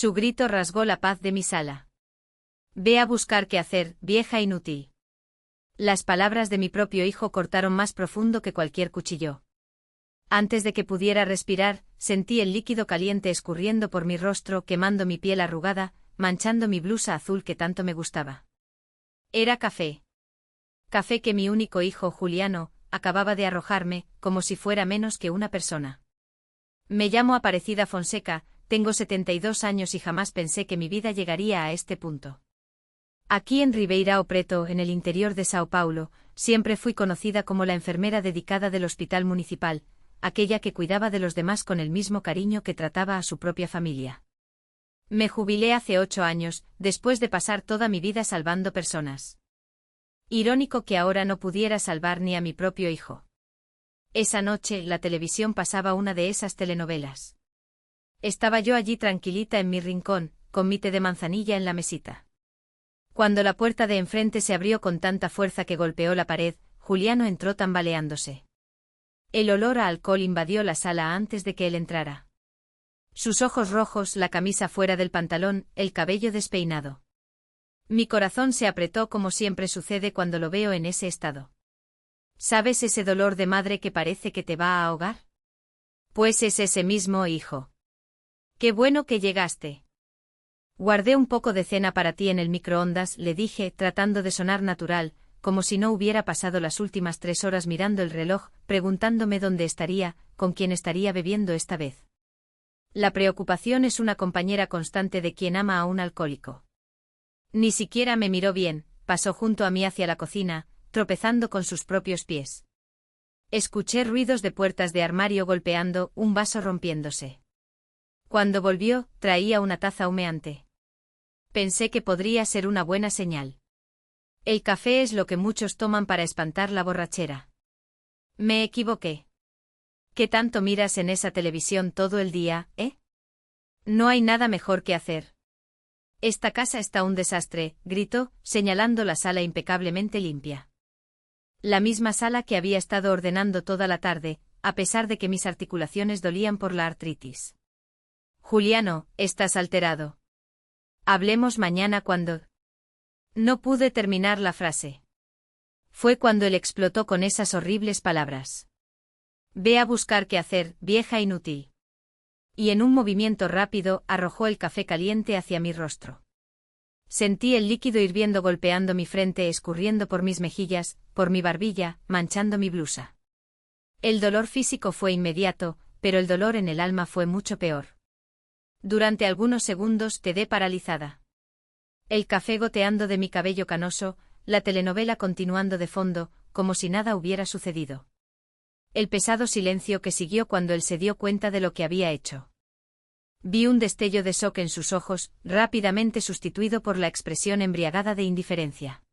Su grito rasgó la paz de mi sala. Ve a buscar qué hacer, vieja inútil. Las palabras de mi propio hijo cortaron más profundo que cualquier cuchillo. Antes de que pudiera respirar, sentí el líquido caliente escurriendo por mi rostro, quemando mi piel arrugada, manchando mi blusa azul que tanto me gustaba. Era café. Café que mi único hijo, Juliano, acababa de arrojarme, como si fuera menos que una persona. Me llamo Aparecida Fonseca, tengo 72 años y jamás pensé que mi vida llegaría a este punto. Aquí en Ribeirão Preto, en el interior de Sao Paulo, siempre fui conocida como la enfermera dedicada del hospital municipal, aquella que cuidaba de los demás con el mismo cariño que trataba a su propia familia. Me jubilé hace 8 años, después de pasar toda mi vida salvando personas. Irónico que ahora no pudiera salvar ni a mi propio hijo. Esa noche, la televisión pasaba una de esas telenovelas. Estaba yo allí tranquilita en mi rincón, con mi té de manzanilla en la mesita. Cuando la puerta de enfrente se abrió con tanta fuerza que golpeó la pared, Juliano entró tambaleándose. El olor a alcohol invadió la sala antes de que él entrara. Sus ojos rojos, la camisa fuera del pantalón, el cabello despeinado. Mi corazón se apretó como siempre sucede cuando lo veo en ese estado. ¿Sabes ese dolor de madre que parece que te va a ahogar? Pues es ese mismo, hijo. Qué bueno que llegaste. Guardé un poco de cena para ti en el microondas, le dije, tratando de sonar natural, como si no hubiera pasado las últimas 3 horas mirando el reloj, preguntándome dónde estaría, con quién estaría bebiendo esta vez. La preocupación es una compañera constante de quien ama a un alcohólico. Ni siquiera me miró bien, pasó junto a mí hacia la cocina, tropezando con sus propios pies. Escuché ruidos de puertas de armario golpeando, un vaso rompiéndose. Cuando volvió, traía una taza humeante. Pensé que podría ser una buena señal. El café es lo que muchos toman para espantar la borrachera. Me equivoqué. ¿Qué tanto miras en esa televisión todo el día, eh? No hay nada mejor que hacer. Esta casa está un desastre, gritó, señalando la sala impecablemente limpia. La misma sala que había estado ordenando toda la tarde, a pesar de que mis articulaciones dolían por la artritis. Juliano, estás alterado. Hablemos mañana cuando... No pude terminar la frase. Fue cuando él explotó con esas horribles palabras. Ve a buscar qué hacer, vieja inútil. Y en un movimiento rápido arrojó el café caliente hacia mi rostro. Sentí el líquido hirviendo golpeando mi frente, escurriendo por mis mejillas, por mi barbilla, manchando mi blusa. El dolor físico fue inmediato, pero el dolor en el alma fue mucho peor. Durante algunos segundos quedé paralizada. El café goteando de mi cabello canoso, la telenovela continuando de fondo, como si nada hubiera sucedido. El pesado silencio que siguió cuando él se dio cuenta de lo que había hecho. Vi un destello de shock en sus ojos, rápidamente sustituido por la expresión embriagada de indiferencia.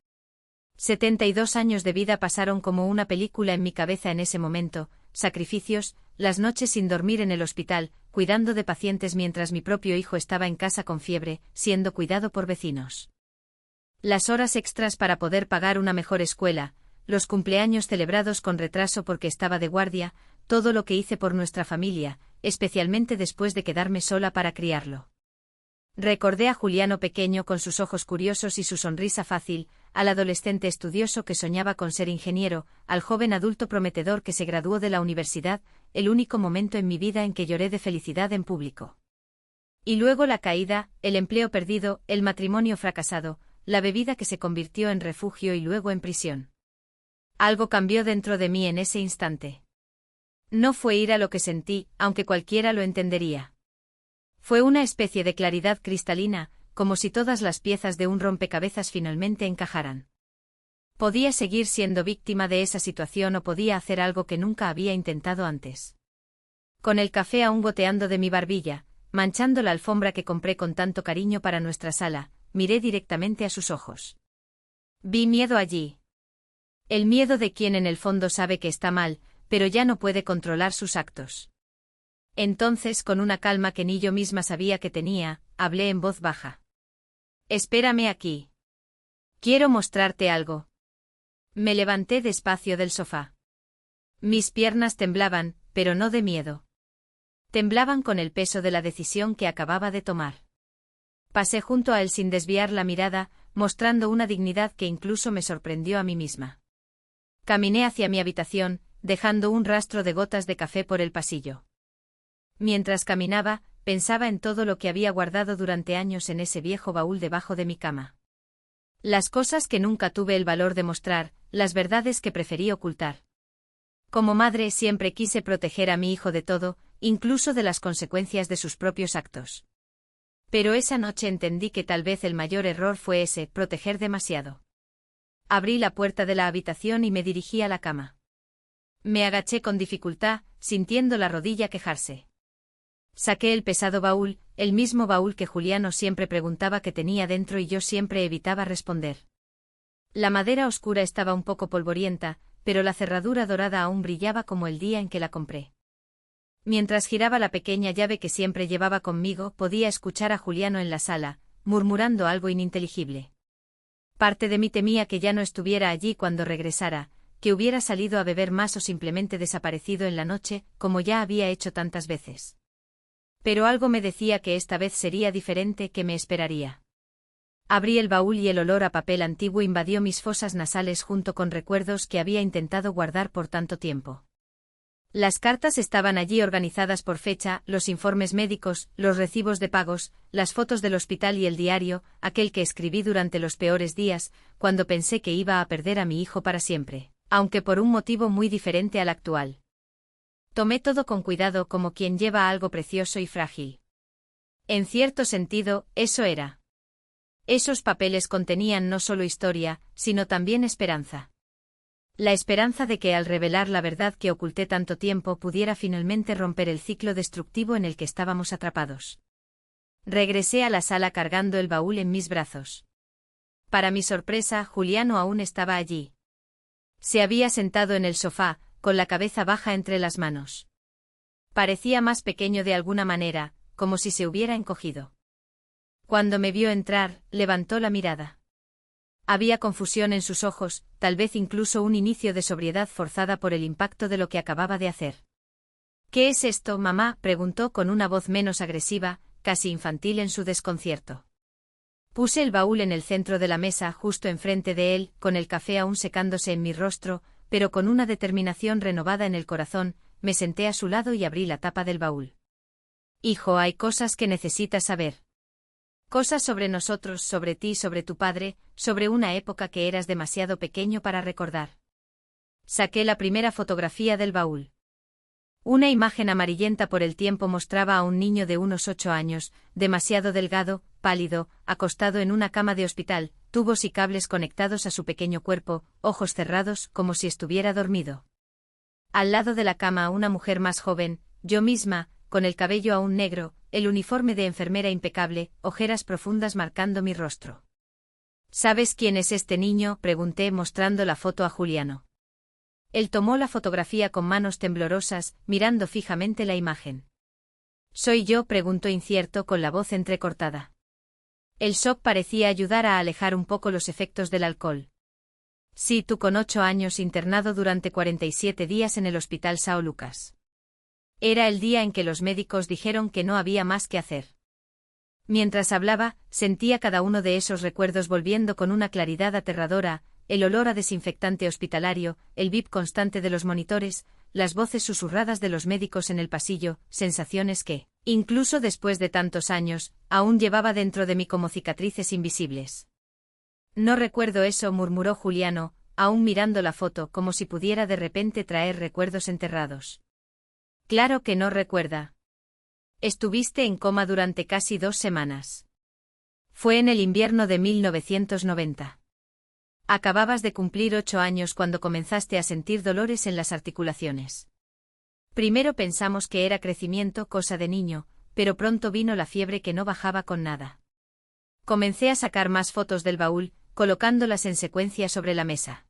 72 años de vida pasaron como una película en mi cabeza en ese momento, sacrificios, las noches sin dormir en el hospital, cuidando de pacientes mientras mi propio hijo estaba en casa con fiebre, siendo cuidado por vecinos. Las horas extras para poder pagar una mejor escuela, los cumpleaños celebrados con retraso porque estaba de guardia, todo lo que hice por nuestra familia, especialmente después de quedarme sola para criarlo. Recordé a Juliano pequeño con sus ojos curiosos y su sonrisa fácil, al adolescente estudioso que soñaba con ser ingeniero, al joven adulto prometedor que se graduó de la universidad, el único momento en mi vida en que lloré de felicidad en público. Y luego la caída, el empleo perdido, el matrimonio fracasado, la bebida que se convirtió en refugio y luego en prisión. Algo cambió dentro de mí en ese instante. No fue ira lo que sentí, aunque cualquiera lo entendería. Fue una especie de claridad cristalina, como si todas las piezas de un rompecabezas finalmente encajaran. Podía seguir siendo víctima de esa situación o podía hacer algo que nunca había intentado antes. Con el café aún goteando de mi barbilla, manchando la alfombra que compré con tanto cariño para nuestra sala, miré directamente a sus ojos. Vi miedo allí. El miedo de quien en el fondo sabe que está mal, pero ya no puede controlar sus actos. Entonces, con una calma que ni yo misma sabía que tenía, hablé en voz baja. Espérame aquí. Quiero mostrarte algo. Me levanté despacio del sofá. Mis piernas temblaban, pero no de miedo. Temblaban con el peso de la decisión que acababa de tomar. Pasé junto a él sin desviar la mirada, mostrando una dignidad que incluso me sorprendió a mí misma. Caminé hacia mi habitación, dejando un rastro de gotas de café por el pasillo. Mientras caminaba, pensaba en todo lo que había guardado durante años en ese viejo baúl debajo de mi cama. Las cosas que nunca tuve el valor de mostrar, las verdades que preferí ocultar. Como madre siempre quise proteger a mi hijo de todo, incluso de las consecuencias de sus propios actos. Pero esa noche entendí que tal vez el mayor error fue ese, proteger demasiado. Abrí la puerta de la habitación y me dirigí a la cama. Me agaché con dificultad, sintiendo la rodilla quejarse. Saqué el pesado baúl, el mismo baúl que Juliano siempre preguntaba qué tenía dentro y yo siempre evitaba responder. La madera oscura estaba un poco polvorienta, pero la cerradura dorada aún brillaba como el día en que la compré. Mientras giraba la pequeña llave que siempre llevaba conmigo, podía escuchar a Juliano en la sala, murmurando algo ininteligible. Parte de mí temía que ya no estuviera allí cuando regresara, que hubiera salido a beber más o simplemente desaparecido en la noche, como ya había hecho tantas veces. Pero algo me decía que esta vez sería diferente, que me esperaría. Abrí el baúl y el olor a papel antiguo invadió mis fosas nasales junto con recuerdos que había intentado guardar por tanto tiempo. Las cartas estaban allí organizadas por fecha, los informes médicos, los recibos de pagos, las fotos del hospital y el diario, aquel que escribí durante los peores días, cuando pensé que iba a perder a mi hijo para siempre, aunque por un motivo muy diferente al actual. Tomé todo con cuidado como quien lleva algo precioso y frágil. En cierto sentido, eso era. Esos papeles contenían no solo historia, sino también esperanza. La esperanza de que al revelar la verdad que oculté tanto tiempo pudiera finalmente romper el ciclo destructivo en el que estábamos atrapados. Regresé a la sala cargando el baúl en mis brazos. Para mi sorpresa, Juliano aún estaba allí. Se había sentado en el sofá, con la cabeza baja entre las manos. Parecía más pequeño de alguna manera, como si se hubiera encogido. Cuando me vio entrar, levantó la mirada. Había confusión en sus ojos, tal vez incluso un inicio de sobriedad forzada por el impacto de lo que acababa de hacer. ¿Qué es esto, mamá?, preguntó con una voz menos agresiva, casi infantil en su desconcierto. Puse el baúl en el centro de la mesa, justo enfrente de él, con el café aún secándose en mi rostro, pero con una determinación renovada en el corazón, me senté a su lado y abrí la tapa del baúl. Hijo, hay cosas que necesitas saber. Cosas sobre nosotros, sobre ti, sobre tu padre, sobre una época que eras demasiado pequeño para recordar. Saqué la primera fotografía del baúl. Una imagen amarillenta por el tiempo mostraba a un niño de unos 8 años, demasiado delgado, pálido, acostado en una cama de hospital, tubos y cables conectados a su pequeño cuerpo, ojos cerrados, como si estuviera dormido. Al lado de la cama una mujer más joven, yo misma, con el cabello aún negro, el uniforme de enfermera impecable, ojeras profundas marcando mi rostro. ¿Sabes quién es este niño?, pregunté mostrando la foto a Juliano. Él tomó la fotografía con manos temblorosas, mirando fijamente la imagen. ¿Soy yo?, preguntó incierto con la voz entrecortada. El shock parecía ayudar a alejar un poco los efectos del alcohol. Sí, tú con 8 años internado durante 47 días en el Hospital São Lucas. Era el día en que los médicos dijeron que no había más que hacer. Mientras hablaba, sentía cada uno de esos recuerdos volviendo con una claridad aterradora, el olor a desinfectante hospitalario, el bip constante de los monitores, las voces susurradas de los médicos en el pasillo, sensaciones que, incluso después de tantos años, aún llevaba dentro de mí como cicatrices invisibles. No recuerdo eso, murmuró Juliano, aún mirando la foto como si pudiera de repente traer recuerdos enterrados. Claro que no recuerda. Estuviste en coma durante casi 2 semanas. Fue en el invierno de 1990. Acababas de cumplir 8 años cuando comenzaste a sentir dolores en las articulaciones. Primero pensamos que era crecimiento, cosa de niño, pero pronto vino la fiebre que no bajaba con nada. Comencé a sacar más fotos del baúl, colocándolas en secuencia sobre la mesa.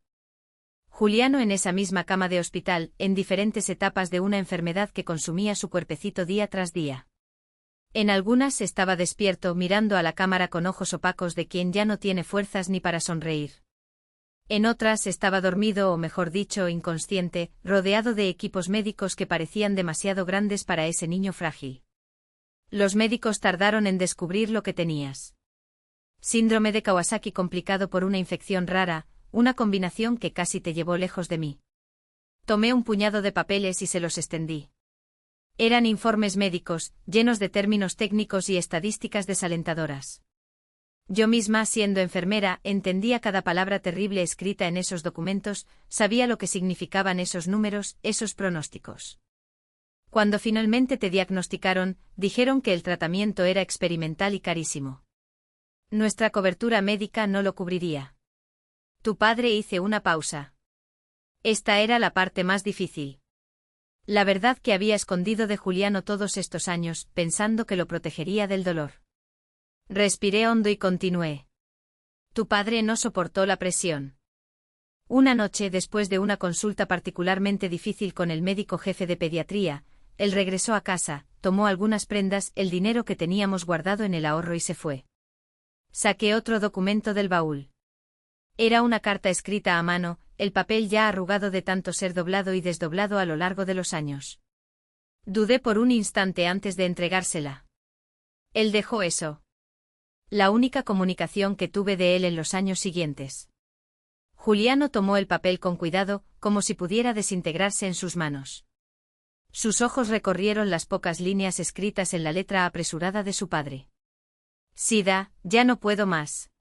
Juliano en esa misma cama de hospital, en diferentes etapas de una enfermedad que consumía su cuerpecito día tras día. En algunas estaba despierto mirando a la cámara con ojos opacos de quien ya no tiene fuerzas ni para sonreír. En otras estaba dormido o mejor dicho inconsciente, rodeado de equipos médicos que parecían demasiado grandes para ese niño frágil. Los médicos tardaron en descubrir lo que tenías. Síndrome de Kawasaki complicado por una infección rara, una combinación que casi te llevó lejos de mí. Tomé un puñado de papeles y se los extendí. Eran informes médicos, llenos de términos técnicos y estadísticas desalentadoras. Yo misma, siendo enfermera, entendía cada palabra terrible escrita en esos documentos, sabía lo que significaban esos números, esos pronósticos. Cuando finalmente te diagnosticaron, dijeron que el tratamiento era experimental y carísimo. Nuestra cobertura médica no lo cubriría. Tu padre hizo una pausa. Esta era la parte más difícil. La verdad que había escondido de Juliano todos estos años, pensando que lo protegería del dolor. Respiré hondo y continué. Tu padre no soportó la presión. Una noche, después de una consulta particularmente difícil con el médico jefe de pediatría, él regresó a casa, tomó algunas prendas, el dinero que teníamos guardado en el ahorro y se fue. Saqué otro documento del baúl. Era una carta escrita a mano, el papel ya arrugado de tanto ser doblado y desdoblado a lo largo de los años. Dudé por un instante antes de entregársela. Él dejó eso. La única comunicación que tuve de él en los años siguientes. Juliano tomó el papel con cuidado, como si pudiera desintegrarse en sus manos. Sus ojos recorrieron las pocas líneas escritas en la letra apresurada de su padre. Sida, ya no puedo más.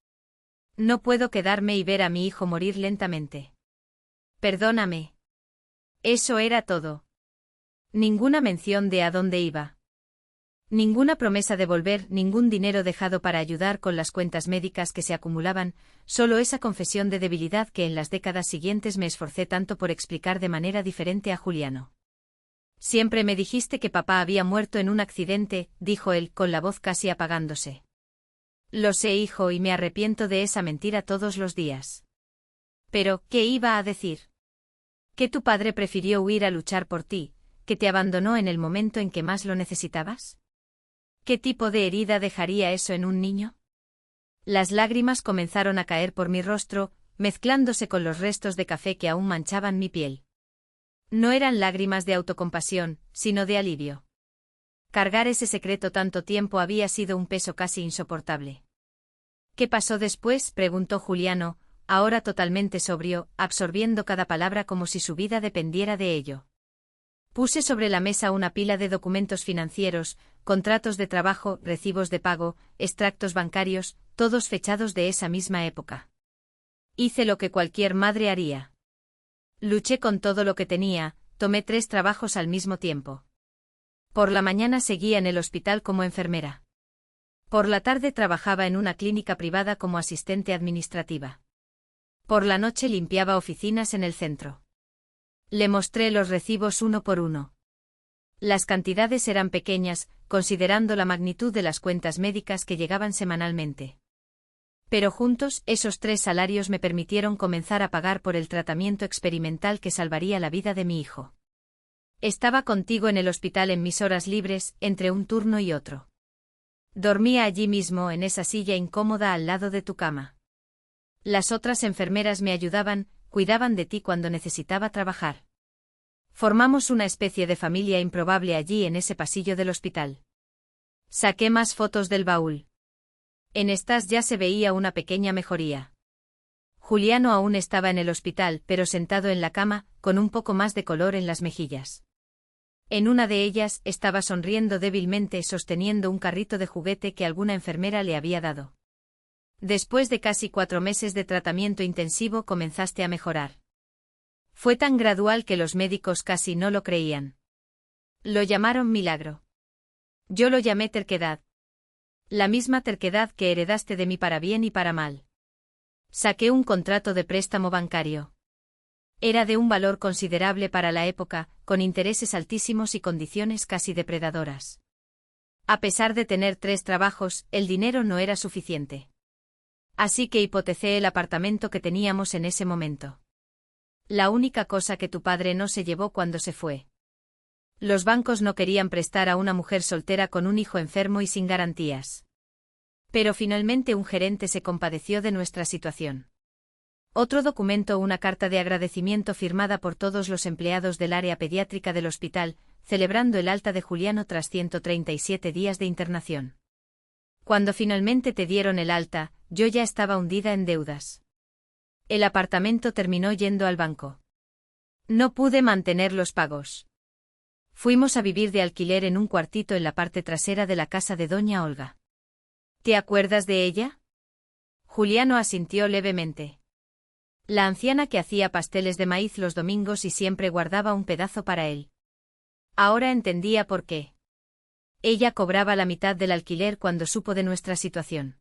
No puedo quedarme y ver a mi hijo morir lentamente. Perdóname. Eso era todo. Ninguna mención de a dónde iba. Ninguna promesa de volver, ningún dinero dejado para ayudar con las cuentas médicas que se acumulaban, solo esa confesión de debilidad que en las décadas siguientes me esforcé tanto por explicar de manera diferente a Juliano. Siempre me dijiste que papá había muerto en un accidente, dijo él, con la voz casi apagándose. Lo sé, hijo, y me arrepiento de esa mentira todos los días. Pero, ¿qué iba a decir? ¿Que tu padre prefirió huir a luchar por ti, que te abandonó en el momento en que más lo necesitabas? ¿Qué tipo de herida dejaría eso en un niño? Las lágrimas comenzaron a caer por mi rostro, mezclándose con los restos de café que aún manchaban mi piel. No eran lágrimas de autocompasión, sino de alivio. Cargar ese secreto tanto tiempo había sido un peso casi insoportable. ¿Qué pasó después?, preguntó Juliano, ahora totalmente sobrio, absorbiendo cada palabra como si su vida dependiera de ello. Puse sobre la mesa una pila de documentos financieros, contratos de trabajo, recibos de pago, extractos bancarios, todos fechados de esa misma época. Hice lo que cualquier madre haría. Luché con todo lo que tenía, tomé 3 trabajos al mismo tiempo. Por la mañana seguía en el hospital como enfermera. Por la tarde trabajaba en una clínica privada como asistente administrativa. Por la noche limpiaba oficinas en el centro. Le mostré los recibos uno por uno. Las cantidades eran pequeñas, considerando la magnitud de las cuentas médicas que llegaban semanalmente. Pero juntos, esos 3 salarios me permitieron comenzar a pagar por el tratamiento experimental que salvaría la vida de mi hijo. Estaba contigo en el hospital en mis horas libres, entre un turno y otro. Dormía allí mismo en esa silla incómoda al lado de tu cama. Las otras enfermeras me ayudaban, cuidaban de ti cuando necesitaba trabajar. Formamos una especie de familia improbable allí en ese pasillo del hospital. Saqué más fotos del baúl. En estas ya se veía una pequeña mejoría. Juliano aún estaba en el hospital, pero sentado en la cama, con un poco más de color en las mejillas. En una de ellas estaba sonriendo débilmente sosteniendo un carrito de juguete que alguna enfermera le había dado. Después de casi 4 meses de tratamiento intensivo comenzaste a mejorar. Fue tan gradual que los médicos casi no lo creían. Lo llamaron milagro. Yo lo llamé terquedad. La misma terquedad que heredaste de mí para bien y para mal. Saqué un contrato de préstamo bancario. Era de un valor considerable para la época, con intereses altísimos y condiciones casi depredadoras. A pesar de tener 3 trabajos, el dinero no era suficiente. Así que hipotecé el apartamento que teníamos en ese momento. La única cosa que tu padre no se llevó cuando se fue. Los bancos no querían prestar a una mujer soltera con un hijo enfermo y sin garantías. Pero finalmente un gerente se compadeció de nuestra situación. Otro documento, una carta de agradecimiento firmada por todos los empleados del área pediátrica del hospital, celebrando el alta de Juliano tras 137 días de internación. Cuando finalmente te dieron el alta, yo ya estaba hundida en deudas. El apartamento terminó yendo al banco. No pude mantener los pagos. Fuimos a vivir de alquiler en un cuartito en la parte trasera de la casa de doña Olga. ¿Te acuerdas de ella? Juliano asintió levemente. La anciana que hacía pasteles de maíz los domingos y siempre guardaba un pedazo para él. Ahora entendía por qué. Ella cobraba la mitad del alquiler cuando supo de nuestra situación.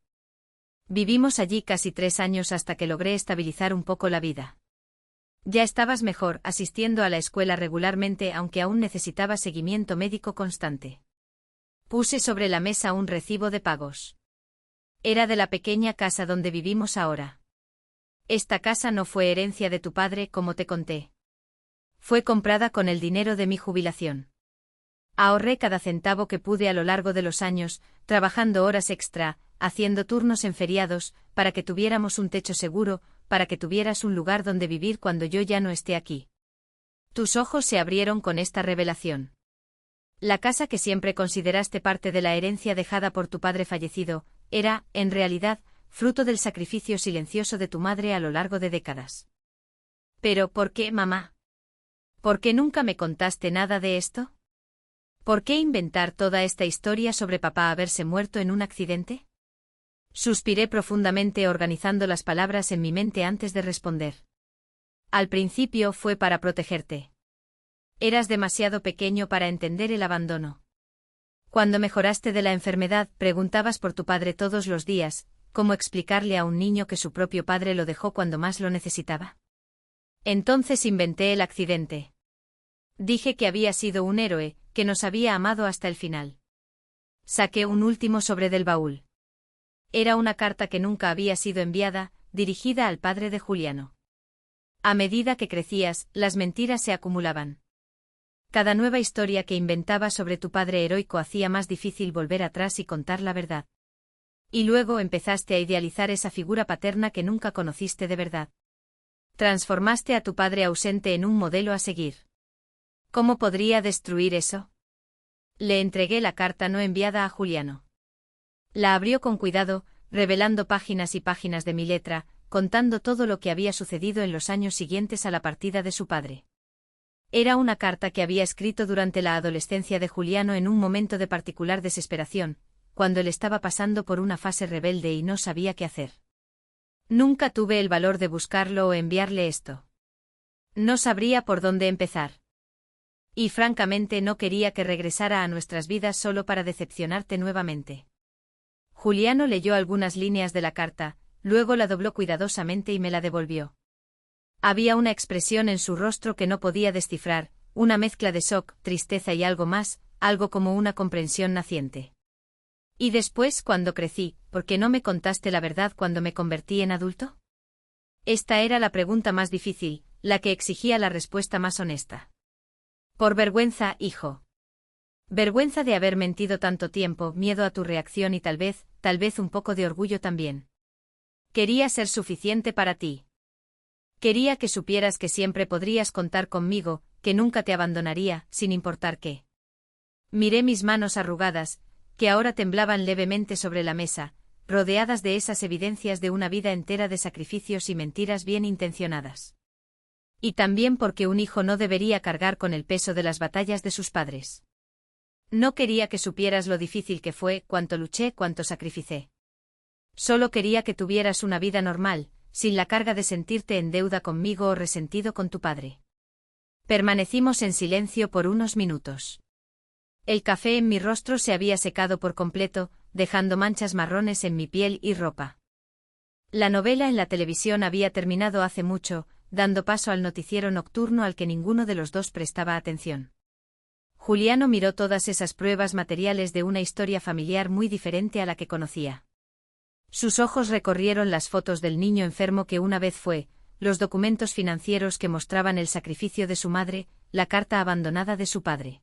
Vivimos allí casi 3 años hasta que logré estabilizar un poco la vida. Ya estabas mejor, asistiendo a la escuela regularmente, aunque aún necesitaba seguimiento médico constante. Puse sobre la mesa un recibo de pagos. Era de la pequeña casa donde vivimos ahora. Esta casa no fue herencia de tu padre, como te conté. Fue comprada con el dinero de mi jubilación. Ahorré cada centavo que pude a lo largo de los años, trabajando horas extra, haciendo turnos en feriados, para que tuviéramos un techo seguro, para que tuvieras un lugar donde vivir cuando yo ya no esté aquí. Tus ojos se abrieron con esta revelación. La casa que siempre consideraste parte de la herencia dejada por tu padre fallecido, era, en realidad, fruto del sacrificio silencioso de tu madre a lo largo de décadas. Pero, ¿por qué, mamá? ¿Por qué nunca me contaste nada de esto? ¿Por qué inventar toda esta historia sobre papá haberse muerto en un accidente? Suspiré profundamente organizando las palabras en mi mente antes de responder. Al principio fue para protegerte. Eras demasiado pequeño para entender el abandono. Cuando mejoraste de la enfermedad, preguntabas por tu padre todos los días, ¿cómo explicarle a un niño que su propio padre lo dejó cuando más lo necesitaba? Entonces inventé el accidente. Dije que había sido un héroe, que nos había amado hasta el final. Saqué un último sobre del baúl. Era una carta que nunca había sido enviada, dirigida al padre de Juliano. A medida que crecías, las mentiras se acumulaban. Cada nueva historia que inventaba sobre tu padre heroico hacía más difícil volver atrás y contar la verdad. Y luego empezaste a idealizar esa figura paterna que nunca conociste de verdad. Transformaste a tu padre ausente en un modelo a seguir. ¿Cómo podría destruir eso? Le entregué la carta no enviada a Juliano. La abrió con cuidado, revelando páginas y páginas de mi letra, contando todo lo que había sucedido en los años siguientes a la partida de su padre. Era una carta que había escrito durante la adolescencia de Juliano en un momento de particular desesperación, cuando él estaba pasando por una fase rebelde y no sabía qué hacer. Nunca tuve el valor de buscarlo o enviarle esto. No sabría por dónde empezar. Y francamente no quería que regresara a nuestras vidas solo para decepcionarte nuevamente. Juliano leyó algunas líneas de la carta, luego la dobló cuidadosamente y me la devolvió. Había una expresión en su rostro que no podía descifrar, una mezcla de shock, tristeza y algo más, algo como una comprensión naciente. ¿Y después, cuando crecí, por qué no me contaste la verdad cuando me convertí en adulto? Esta era la pregunta más difícil, la que exigía la respuesta más honesta. Por vergüenza, hijo. Vergüenza de haber mentido tanto tiempo, miedo a tu reacción y tal vez un poco de orgullo también. Quería ser suficiente para ti. Quería que supieras que siempre podrías contar conmigo, que nunca te abandonaría, sin importar qué. Miré mis manos arrugadas, que ahora temblaban levemente sobre la mesa, rodeadas de esas evidencias de una vida entera de sacrificios y mentiras bien intencionadas. Y también porque un hijo no debería cargar con el peso de las batallas de sus padres. No quería que supieras lo difícil que fue, cuánto luché, cuánto sacrificé. Solo quería que tuvieras una vida normal, sin la carga de sentirte en deuda conmigo o resentido con tu padre. Permanecimos en silencio por unos minutos. El café en mi rostro se había secado por completo, dejando manchas marrones en mi piel y ropa. La novela en la televisión había terminado hace mucho, dando paso al noticiero nocturno al que ninguno de los dos prestaba atención. Juliano miró todas esas pruebas materiales de una historia familiar muy diferente a la que conocía. Sus ojos recorrieron las fotos del niño enfermo que una vez fue, los documentos financieros que mostraban el sacrificio de su madre, la carta abandonada de su padre.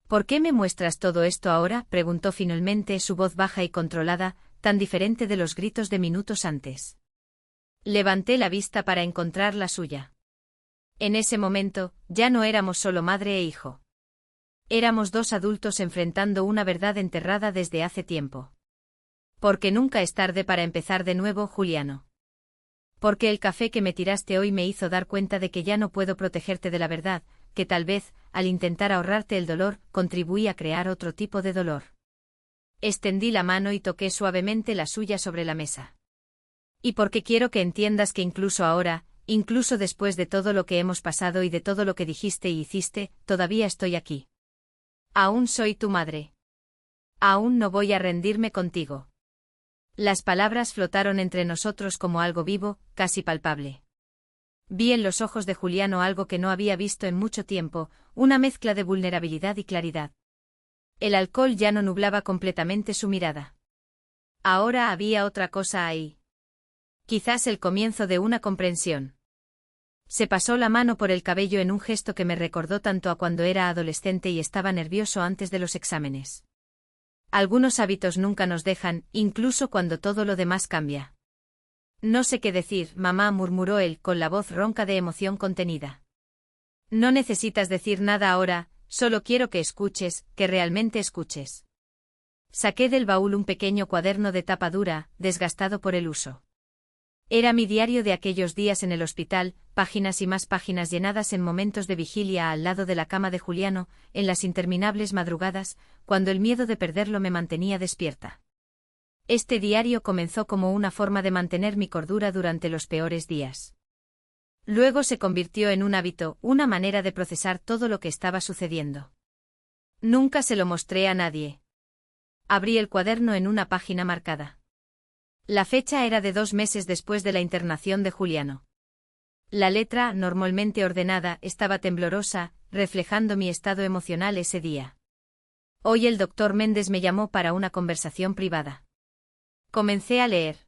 ¿Por qué me muestras todo esto ahora?, preguntó finalmente, su voz baja y controlada, tan diferente de los gritos de minutos antes. Levanté la vista para encontrar la suya. En ese momento, ya no éramos solo madre e hijo. Éramos dos adultos enfrentando una verdad enterrada desde hace tiempo. Porque nunca es tarde para empezar de nuevo, Juliano. Porque el café que me tiraste hoy me hizo dar cuenta de que ya no puedo protegerte de la verdad, que tal vez, al intentar ahorrarte el dolor, contribuí a crear otro tipo de dolor. Extendí la mano y toqué suavemente la suya sobre la mesa. Y porque quiero que entiendas que incluso ahora, incluso después de todo lo que hemos pasado y de todo lo que dijiste y hiciste, todavía estoy aquí. Aún soy tu madre. Aún no voy a rendirme contigo. Las palabras flotaron entre nosotros como algo vivo, casi palpable. Vi en los ojos de Juliano algo que no había visto en mucho tiempo, una mezcla de vulnerabilidad y claridad. El alcohol ya no nublaba completamente su mirada. Ahora había otra cosa ahí. Quizás el comienzo de una comprensión. Se pasó la mano por el cabello en un gesto que me recordó tanto a cuando era adolescente y estaba nervioso antes de los exámenes. Algunos hábitos nunca nos dejan, incluso cuando todo lo demás cambia. No sé qué decir, mamá, murmuró él con la voz ronca de emoción contenida. No necesitas decir nada ahora, solo quiero que escuches, que realmente escuches. Saqué del baúl un pequeño cuaderno de tapa dura, desgastado por el uso. Era mi diario de aquellos días en el hospital, páginas y más páginas llenadas en momentos de vigilia al lado de la cama de Juliano, en las interminables madrugadas, cuando el miedo de perderlo me mantenía despierta. Este diario comenzó como una forma de mantener mi cordura durante los peores días. Luego se convirtió en un hábito, una manera de procesar todo lo que estaba sucediendo. Nunca se lo mostré a nadie. Abrí el cuaderno en una página marcada. La fecha era de 2 meses después de la internación de Juliano. La letra, normalmente ordenada, estaba temblorosa, reflejando mi estado emocional ese día. Hoy el doctor Méndez me llamó para una conversación privada. Comencé a leer.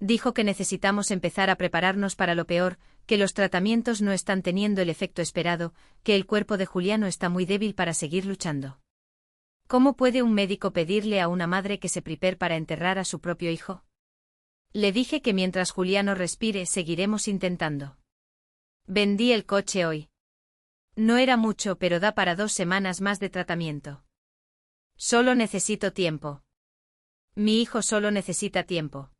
Dijo que necesitamos empezar a prepararnos para lo peor, que los tratamientos no están teniendo el efecto esperado, que el cuerpo de Juliano está muy débil para seguir luchando. ¿Cómo puede un médico pedirle a una madre que se prepare para enterrar a su propio hijo? Le dije que mientras Juliano respire seguiremos intentando. Vendí el coche hoy. No era mucho, pero da para 2 semanas más de tratamiento. Solo necesito tiempo. Mi hijo solo necesita tiempo.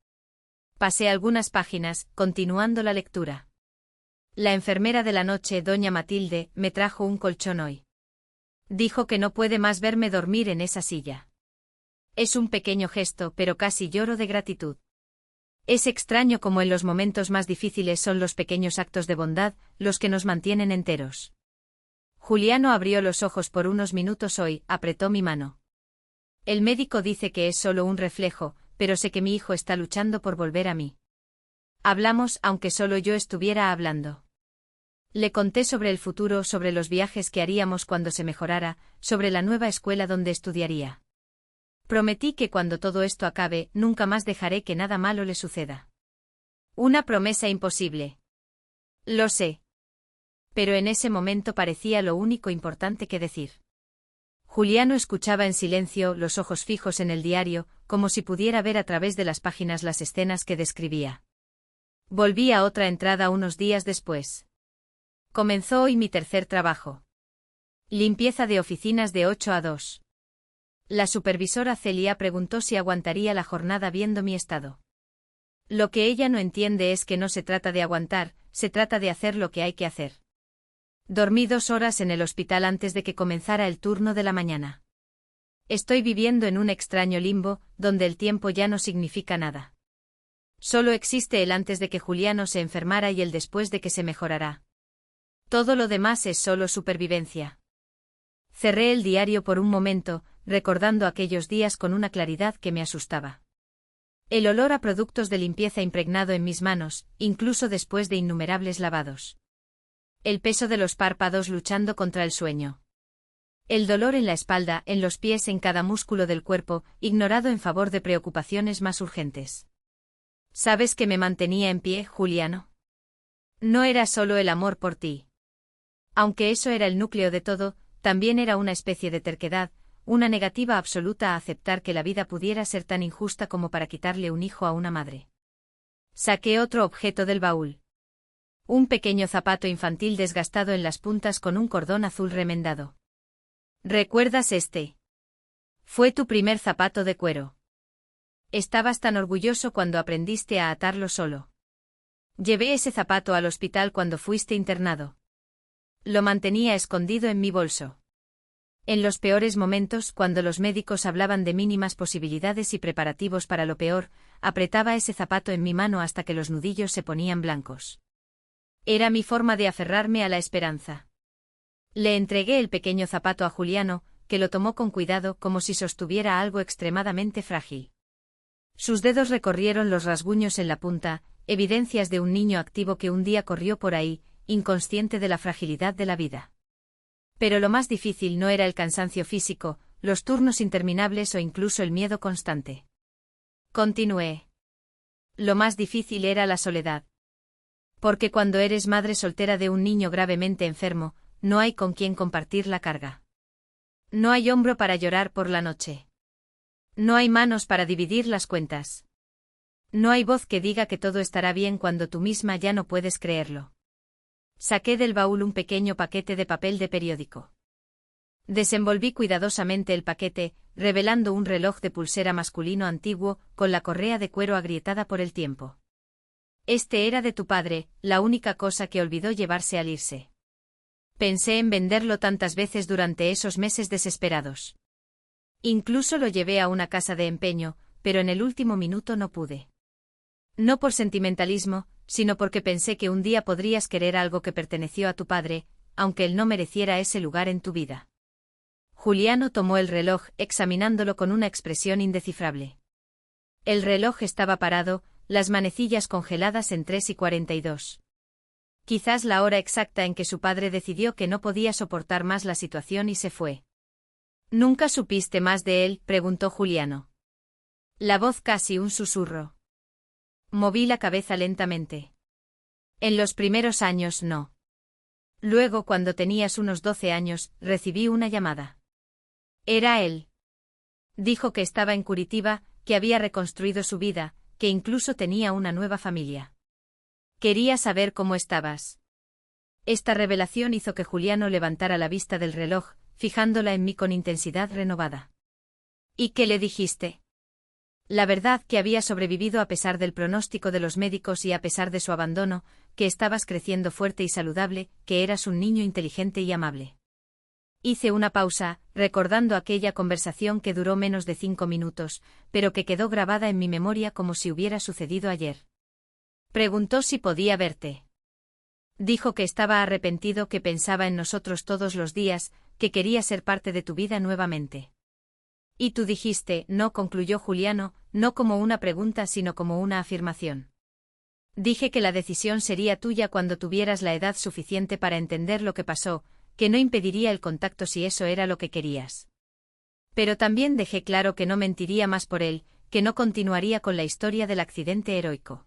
Pasé algunas páginas, continuando la lectura. La enfermera de la noche, doña Matilde, me trajo un colchón hoy. Dijo que no puede más verme dormir en esa silla. Es un pequeño gesto, pero casi lloro de gratitud. Es extraño cómo en los momentos más difíciles son los pequeños actos de bondad los que nos mantienen enteros. Juliano abrió los ojos por unos minutos hoy, apretó mi mano. El médico dice que es solo un reflejo, pero sé que mi hijo está luchando por volver a mí. Hablamos, aunque solo yo estuviera hablando. Le conté sobre el futuro, sobre los viajes que haríamos cuando se mejorara, sobre la nueva escuela donde estudiaría. Prometí que cuando todo esto acabe, nunca más dejaré que nada malo le suceda. Una promesa imposible. Lo sé. Pero en ese momento parecía lo único importante que decir. Juliano escuchaba en silencio, los ojos fijos en el diario, como si pudiera ver a través de las páginas las escenas que describía. Volví a otra entrada unos días después. Comenzó hoy mi tercer trabajo. Limpieza de oficinas de 8 a 2. La supervisora Celia preguntó si aguantaría la jornada viendo mi estado. Lo que ella no entiende es que no se trata de aguantar, se trata de hacer lo que hay que hacer. Dormí 2 horas en el hospital antes de que comenzara el turno de la mañana. Estoy viviendo en un extraño limbo, donde el tiempo ya no significa nada. Solo existe el antes de que Juliano se enfermara y el después de que se mejorará. Todo lo demás es solo supervivencia. Cerré el diario por un momento, recordando aquellos días con una claridad que me asustaba. El olor a productos de limpieza impregnado en mis manos, incluso después de innumerables lavados. El peso de los párpados luchando contra el sueño. El dolor en la espalda, en los pies, en cada músculo del cuerpo, ignorado en favor de preocupaciones más urgentes. ¿Sabes qué me mantenía en pie, Juliano? No era solo el amor por ti. Aunque eso era el núcleo de todo, también era una especie de terquedad, una negativa absoluta a aceptar que la vida pudiera ser tan injusta como para quitarle un hijo a una madre. Saqué otro objeto del baúl. Un pequeño zapato infantil desgastado en las puntas con un cordón azul remendado. ¿Recuerdas este? Fue tu primer zapato de cuero. Estabas tan orgulloso cuando aprendiste a atarlo solo. Llevé ese zapato al hospital cuando fuiste internado. Lo mantenía escondido en mi bolso. En los peores momentos, cuando los médicos hablaban de mínimas posibilidades y preparativos para lo peor, apretaba ese zapato en mi mano hasta que los nudillos se ponían blancos. Era mi forma de aferrarme a la esperanza. Le entregué el pequeño zapato a Juliano, que lo tomó con cuidado como si sostuviera algo extremadamente frágil. Sus dedos recorrieron los rasguños en la punta, evidencias de un niño activo que un día corrió por ahí, inconsciente de la fragilidad de la vida. Pero lo más difícil no era el cansancio físico, los turnos interminables o incluso el miedo constante. Continué. Lo más difícil era la soledad. Porque cuando eres madre soltera de un niño gravemente enfermo, no hay con quien compartir la carga. No hay hombro para llorar por la noche. No hay manos para dividir las cuentas. No hay voz que diga que todo estará bien cuando tú misma ya no puedes creerlo. Saqué del baúl un pequeño paquete de papel de periódico. Desenvolví cuidadosamente el paquete, revelando un reloj de pulsera masculino antiguo, con la correa de cuero agrietada por el tiempo. Este era de tu padre, la única cosa que olvidó llevarse al irse. Pensé en venderlo tantas veces durante esos meses desesperados. Incluso lo llevé a una casa de empeño, pero en el último minuto no pude. No por sentimentalismo, sino porque pensé que un día podrías querer algo que perteneció a tu padre, aunque él no mereciera ese lugar en tu vida. Juliano tomó el reloj, examinándolo con una expresión indescifrable. El reloj estaba parado, las manecillas congeladas en 3:42. Quizás la hora exacta en que su padre decidió que no podía soportar más la situación y se fue. ¿Nunca supiste más de él?, preguntó Juliano. La voz casi un susurro. Moví la cabeza lentamente. En los primeros años no. Luego, cuando tenías unos 12 años, recibí una llamada. Era él. Dijo que estaba en Curitiba, que había reconstruido su vida, que incluso tenía una nueva familia. Quería saber cómo estabas. Esta revelación hizo que Juliano levantara la vista del reloj, fijándola en mí con intensidad renovada. ¿Y qué le dijiste? La verdad, que había sobrevivido a pesar del pronóstico de los médicos y a pesar de su abandono, que estabas creciendo fuerte y saludable, que eras un niño inteligente y amable. Hice una pausa, recordando aquella conversación que duró menos de 5 minutos, pero que quedó grabada en mi memoria como si hubiera sucedido ayer. Preguntó si podía verte. Dijo que estaba arrepentido, que pensaba en nosotros todos los días, que quería ser parte de tu vida nuevamente. Y tú dijiste, no, concluyó Juliano, no como una pregunta sino como una afirmación. Dije que la decisión sería tuya cuando tuvieras la edad suficiente para entender lo que pasó, que no impediría el contacto si eso era lo que querías. Pero también dejé claro que no mentiría más por él, que no continuaría con la historia del accidente heroico.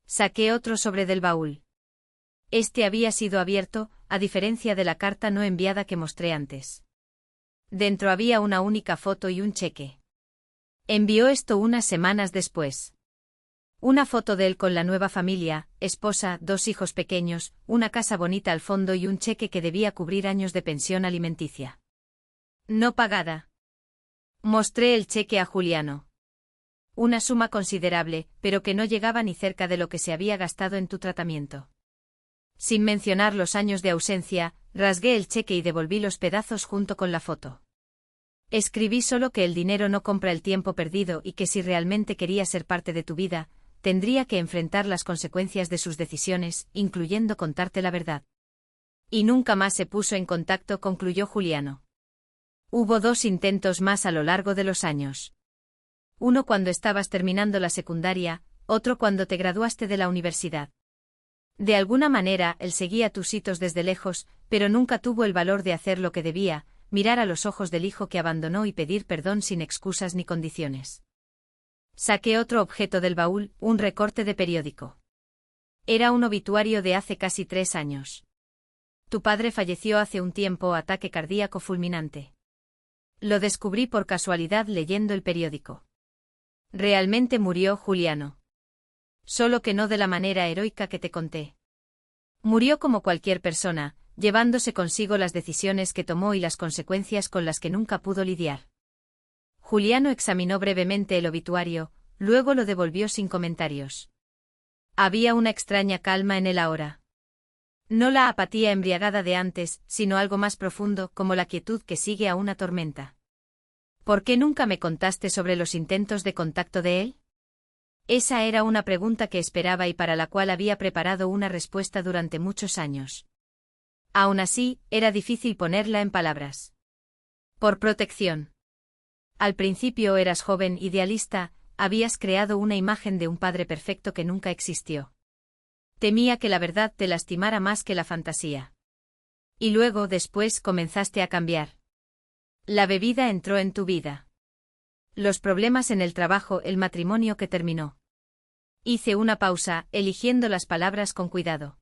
Saqué otro sobre del baúl. Este había sido abierto, a diferencia de la carta no enviada que mostré antes. Dentro había una única foto y un cheque. Envió esto unas semanas después. Una foto de él con la nueva familia, esposa, 2 hijos pequeños, una casa bonita al fondo y un cheque que debía cubrir años de pensión alimenticia. No pagada. Mostré el cheque a Juliano. Una suma considerable, pero que no llegaba ni cerca de lo que se había gastado en tu tratamiento. Sin mencionar los años de ausencia, rasgué el cheque y devolví los pedazos junto con la foto. Escribí solo que el dinero no compra el tiempo perdido y que si realmente quería ser parte de tu vida, tendría que enfrentar las consecuencias de sus decisiones, incluyendo contarte la verdad. Y nunca más se puso en contacto, concluyó Juliano. Hubo 2 intentos más a lo largo de los años. Uno cuando estabas terminando la secundaria, otro cuando te graduaste de la universidad. De alguna manera, él seguía tus hitos desde lejos, pero nunca tuvo el valor de hacer lo que debía, mirar a los ojos del hijo que abandonó y pedir perdón sin excusas ni condiciones. Saqué otro objeto del baúl, un recorte de periódico. Era un obituario de hace casi 3 años. Tu padre falleció hace un tiempo, ataque cardíaco fulminante. Lo descubrí por casualidad leyendo el periódico. Realmente murió, Juliano. Solo que no de la manera heroica que te conté. Murió como cualquier persona, llevándose consigo las decisiones que tomó y las consecuencias con las que nunca pudo lidiar. Juliano examinó brevemente el obituario, luego lo devolvió sin comentarios. Había una extraña calma en él ahora. No la apatía embriagada de antes, sino algo más profundo, como la quietud que sigue a una tormenta. ¿Por qué nunca me contaste sobre los intentos de contacto de él? Esa era una pregunta que esperaba y para la cual había preparado una respuesta durante muchos años. Aún así, era difícil ponerla en palabras. Por protección. Al principio eras joven, idealista, habías creado una imagen de un padre perfecto que nunca existió. Temía que la verdad te lastimara más que la fantasía. Y luego, después, comenzaste a cambiar. La bebida entró en tu vida. Los problemas en el trabajo, el matrimonio que terminó. Hice una pausa, eligiendo las palabras con cuidado.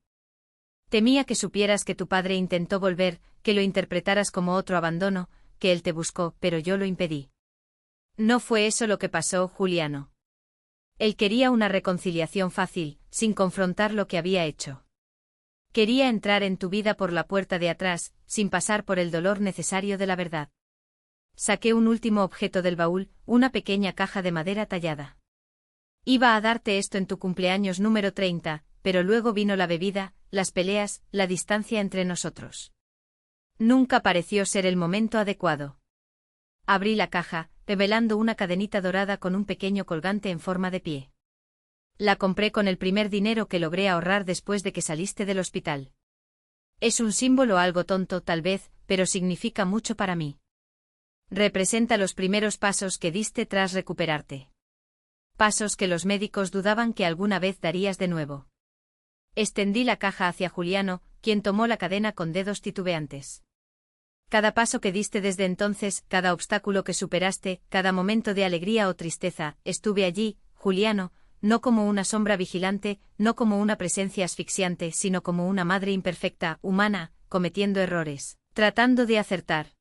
Temía que supieras que tu padre intentó volver, que lo interpretaras como otro abandono, que él te buscó, pero yo lo impedí. No fue eso lo que pasó, Juliano. Él quería una reconciliación fácil, sin confrontar lo que había hecho. Quería entrar en tu vida por la puerta de atrás, sin pasar por el dolor necesario de la verdad. Saqué un último objeto del baúl, una pequeña caja de madera tallada. Iba a darte esto en tu cumpleaños número 30, pero luego vino la bebida, las peleas, la distancia entre nosotros. Nunca pareció ser el momento adecuado. Abrí la caja, revelando una cadenita dorada con un pequeño colgante en forma de pie. La compré con el primer dinero que logré ahorrar después de que saliste del hospital. Es un símbolo algo tonto tal vez, pero significa mucho para mí. Representa los primeros pasos que diste tras recuperarte. Pasos que los médicos dudaban que alguna vez darías de nuevo. Extendí la caja hacia Juliano, quien tomó la cadena con dedos titubeantes. Cada paso que diste desde entonces, cada obstáculo que superaste, cada momento de alegría o tristeza, estuve allí, Juliano, no como una sombra vigilante, no como una presencia asfixiante, sino como una madre imperfecta, humana, cometiendo errores, tratando de acertar.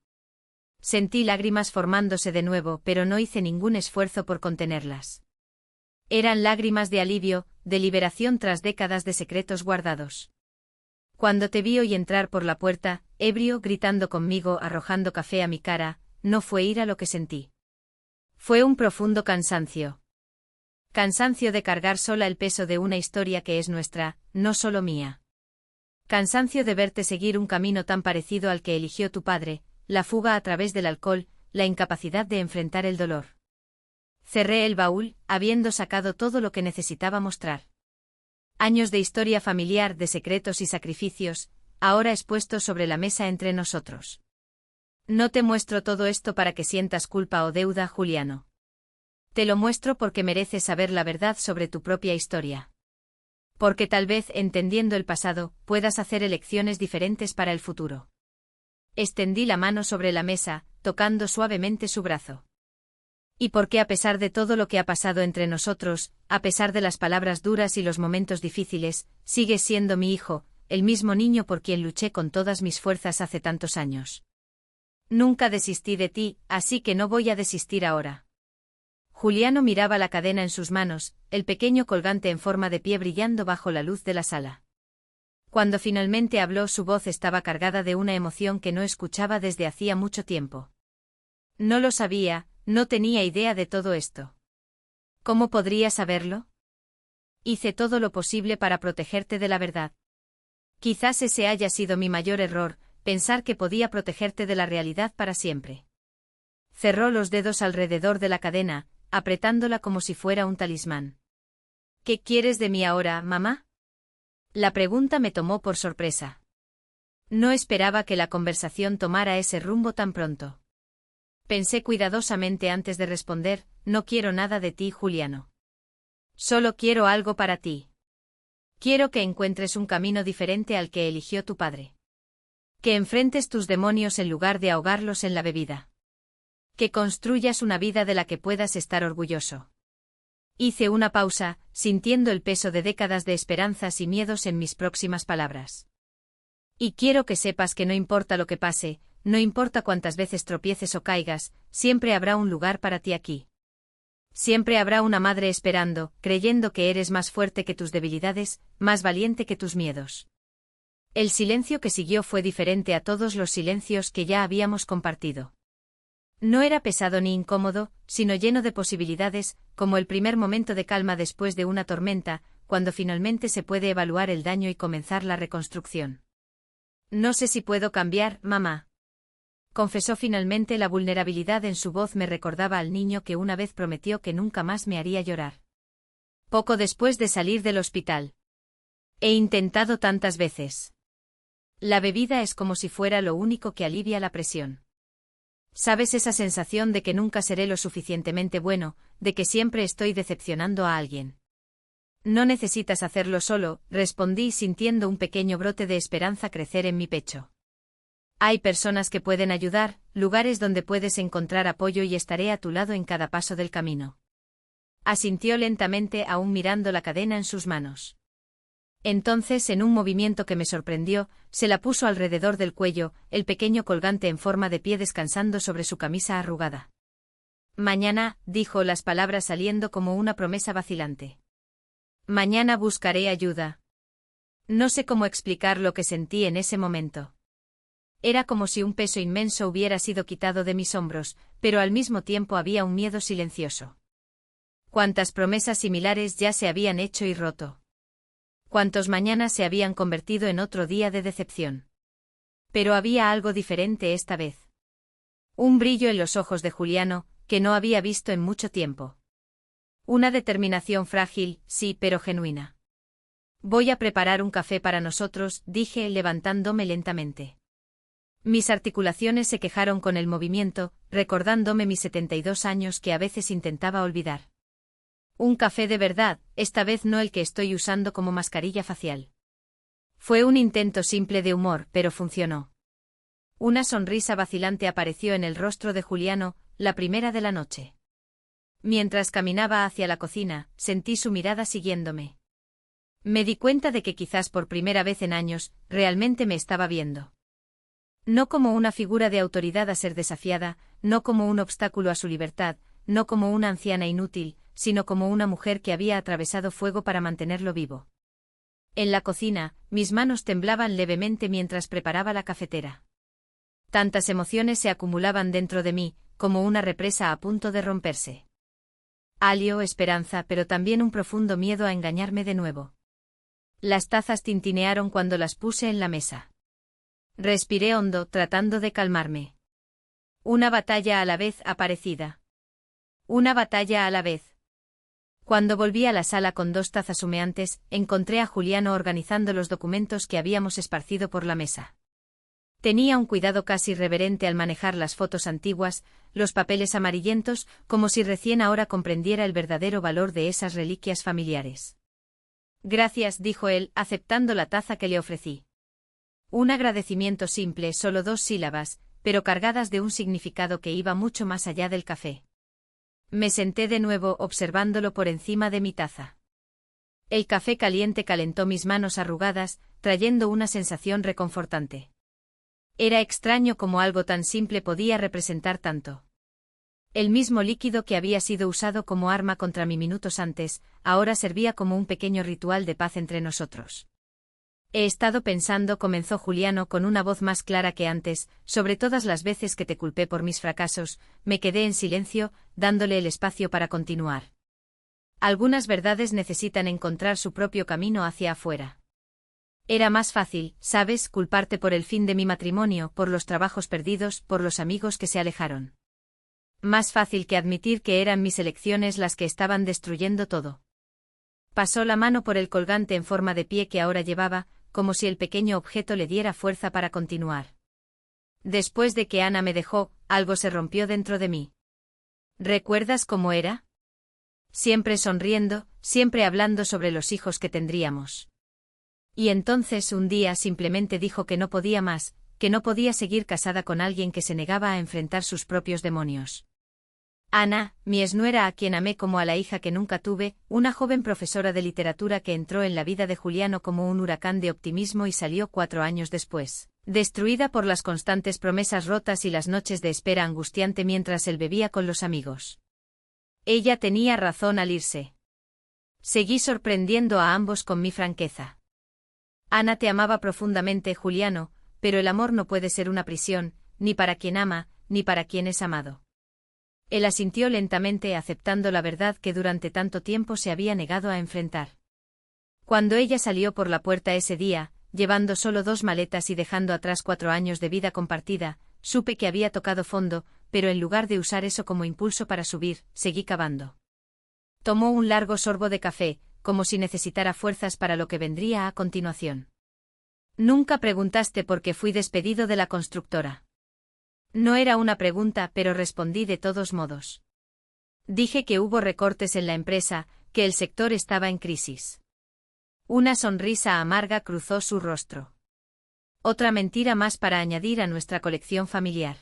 Sentí lágrimas formándose de nuevo, pero no hice ningún esfuerzo por contenerlas. Eran lágrimas de alivio, de liberación tras décadas de secretos guardados. Cuando te vi hoy entrar por la puerta, ebrio, gritando conmigo, arrojando café a mi cara, no fue ira lo que sentí. Fue un profundo cansancio. Cansancio de cargar sola el peso de una historia que es nuestra, no solo mía. Cansancio de verte seguir un camino tan parecido al que eligió tu padre, la fuga a través del alcohol, la incapacidad de enfrentar el dolor. Cerré el baúl, habiendo sacado todo lo que necesitaba mostrar. Años de historia familiar, de secretos y sacrificios, ahora expuestos sobre la mesa entre nosotros. No te muestro todo esto para que sientas culpa o deuda, Juliano. Te lo muestro porque mereces saber la verdad sobre tu propia historia. Porque tal vez, entendiendo el pasado, puedas hacer elecciones diferentes para el futuro. Extendí la mano sobre la mesa, tocando suavemente su brazo. Y porque a pesar de todo lo que ha pasado entre nosotros, a pesar de las palabras duras y los momentos difíciles, sigues siendo mi hijo, el mismo niño por quien luché con todas mis fuerzas hace tantos años. Nunca desistí de ti, así que no voy a desistir ahora. Juliano miraba la cadena en sus manos, el pequeño colgante en forma de pie brillando bajo la luz de la sala. Cuando finalmente habló, su voz estaba cargada de una emoción que no escuchaba desde hacía mucho tiempo. No lo sabía, no tenía idea de todo esto. ¿Cómo podría saberlo? Hice todo lo posible para protegerte de la verdad. Quizás ese haya sido mi mayor error, pensar que podía protegerte de la realidad para siempre. Cerró los dedos alrededor de la cadena, apretándola como si fuera un talismán. ¿Qué quieres de mí ahora, mamá? La pregunta me tomó por sorpresa. No esperaba que la conversación tomara ese rumbo tan pronto. Pensé cuidadosamente antes de responder, no quiero nada de ti, Juliano. Solo quiero algo para ti. Quiero que encuentres un camino diferente al que eligió tu padre. Que enfrentes tus demonios en lugar de ahogarlos en la bebida. Que construyas una vida de la que puedas estar orgulloso. Hice una pausa, sintiendo el peso de décadas de esperanzas y miedos en mis próximas palabras. Y quiero que sepas que no importa lo que pase, no importa cuántas veces tropieces o caigas, siempre habrá un lugar para ti aquí. Siempre habrá una madre esperando, creyendo que eres más fuerte que tus debilidades, más valiente que tus miedos. El silencio que siguió fue diferente a todos los silencios que ya habíamos compartido. No era pesado ni incómodo, sino lleno de posibilidades, como el primer momento de calma después de una tormenta, cuando finalmente se puede evaluar el daño y comenzar la reconstrucción. No sé si puedo cambiar, mamá. Confesó finalmente. La vulnerabilidad en su voz me recordaba al niño que una vez prometió que nunca más me haría llorar. Poco después de salir del hospital. He intentado tantas veces. La bebida es como si fuera lo único que alivia la presión. ¿Sabes esa sensación de que nunca seré lo suficientemente bueno, de que siempre estoy decepcionando a alguien? No necesitas hacerlo solo, respondí sintiendo un pequeño brote de esperanza crecer en mi pecho. Hay personas que pueden ayudar, lugares donde puedes encontrar apoyo y estaré a tu lado en cada paso del camino. Asintió lentamente aún mirando la cadena en sus manos. Entonces, en un movimiento que me sorprendió, se la puso alrededor del cuello, el pequeño colgante en forma de pie descansando sobre su camisa arrugada. Mañana, dijo, las palabras saliendo como una promesa vacilante. Mañana buscaré ayuda. No sé cómo explicar lo que sentí en ese momento. Era como si un peso inmenso hubiera sido quitado de mis hombros, pero al mismo tiempo había un miedo silencioso. Cuántas promesas similares ya se habían hecho y roto. Cuántos mañanas se habían convertido en otro día de decepción. Pero había algo diferente esta vez. Un brillo en los ojos de Juliano, que no había visto en mucho tiempo. Una determinación frágil, sí, pero genuina. Voy a preparar un café para nosotros, dije, levantándome lentamente. Mis articulaciones se quejaron con el movimiento, recordándome mis 72 años que a veces intentaba olvidar. Un café de verdad, esta vez no el que estoy usando como mascarilla facial. Fue un intento simple de humor, pero funcionó. Una sonrisa vacilante apareció en el rostro de Juliano, la primera de la noche. Mientras caminaba hacia la cocina, sentí su mirada siguiéndome. Me di cuenta de que quizás por primera vez en años, realmente me estaba viendo. No como una figura de autoridad a ser desafiada, no como un obstáculo a su libertad, no como una anciana inútil, sino como una mujer que había atravesado fuego para mantenerlo vivo. En la cocina, mis manos temblaban levemente mientras preparaba la cafetera. Tantas emociones se acumulaban dentro de mí, como una represa a punto de romperse. Alivio, esperanza, pero también un profundo miedo a engañarme de nuevo. Las tazas tintinearon cuando las puse en la mesa. Respiré hondo, tratando de calmarme. Una batalla a la vez aparecida. Una batalla a la vez. Cuando volví a la sala con 2 tazas humeantes, encontré a Juliano organizando los documentos que habíamos esparcido por la mesa. Tenía un cuidado casi reverente al manejar las fotos antiguas, los papeles amarillentos, como si recién ahora comprendiera el verdadero valor de esas reliquias familiares. Gracias, dijo él, aceptando la taza que le ofrecí. Un agradecimiento simple, solo 2 sílabas, pero cargadas de un significado que iba mucho más allá del café. Me senté de nuevo observándolo por encima de mi taza. El café caliente calentó mis manos arrugadas, trayendo una sensación reconfortante. Era extraño cómo algo tan simple podía representar tanto. El mismo líquido que había sido usado como arma contra mí minutos antes, ahora servía como un pequeño ritual de paz entre nosotros. He estado pensando, comenzó Juliano con una voz más clara que antes, sobre todas las veces que te culpé por mis fracasos. Me quedé en silencio, dándole el espacio para continuar. Algunas verdades necesitan encontrar su propio camino hacia afuera. Era más fácil, sabes, culparte por el fin de mi matrimonio, por los trabajos perdidos, por los amigos que se alejaron. Más fácil que admitir que eran mis elecciones las que estaban destruyendo todo. Pasó la mano por el colgante en forma de pie que ahora llevaba, como si el pequeño objeto le diera fuerza para continuar. Después de que Ana me dejó, algo se rompió dentro de mí. ¿Recuerdas cómo era? Siempre sonriendo, siempre hablando sobre los hijos que tendríamos. Y entonces un día simplemente dijo que no podía más, que no podía seguir casada con alguien que se negaba a enfrentar sus propios demonios. Ana, mi exnuera a quien amé como a la hija que nunca tuve, una joven profesora de literatura que entró en la vida de Juliano como un huracán de optimismo y salió 4 años después, destruida por las constantes promesas rotas y las noches de espera angustiante mientras él bebía con los amigos. Ella tenía razón al irse. Seguí sorprendiendo a ambos con mi franqueza. Ana te amaba profundamente, Juliano, pero el amor no puede ser una prisión, ni para quien ama, ni para quien es amado. Él asintió lentamente, aceptando la verdad que durante tanto tiempo se había negado a enfrentar. Cuando ella salió por la puerta ese día, llevando solo 2 maletas y dejando atrás 4 años de vida compartida, supe que había tocado fondo, pero en lugar de usar eso como impulso para subir, seguí cavando. Tomó un largo sorbo de café, como si necesitara fuerzas para lo que vendría a continuación. Nunca preguntaste por qué fui despedido de la constructora. No era una pregunta, pero respondí de todos modos. Dije que hubo recortes en la empresa, que el sector estaba en crisis. Una sonrisa amarga cruzó su rostro. Otra mentira más para añadir a nuestra colección familiar.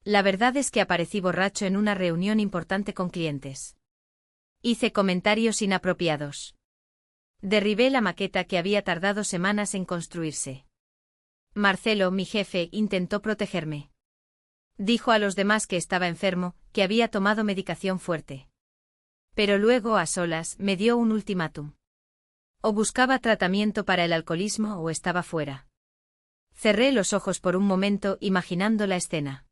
La verdad es que aparecí borracho en una reunión importante con clientes. Hice comentarios inapropiados. Derribé la maqueta que había tardado semanas en construirse. Marcelo, mi jefe, intentó protegerme. Dijo a los demás que estaba enfermo, que había tomado medicación fuerte. Pero luego, a solas, me dio un ultimátum. O buscaba tratamiento para el alcoholismo o estaba fuera. Cerré los ojos por un momento, imaginando la escena.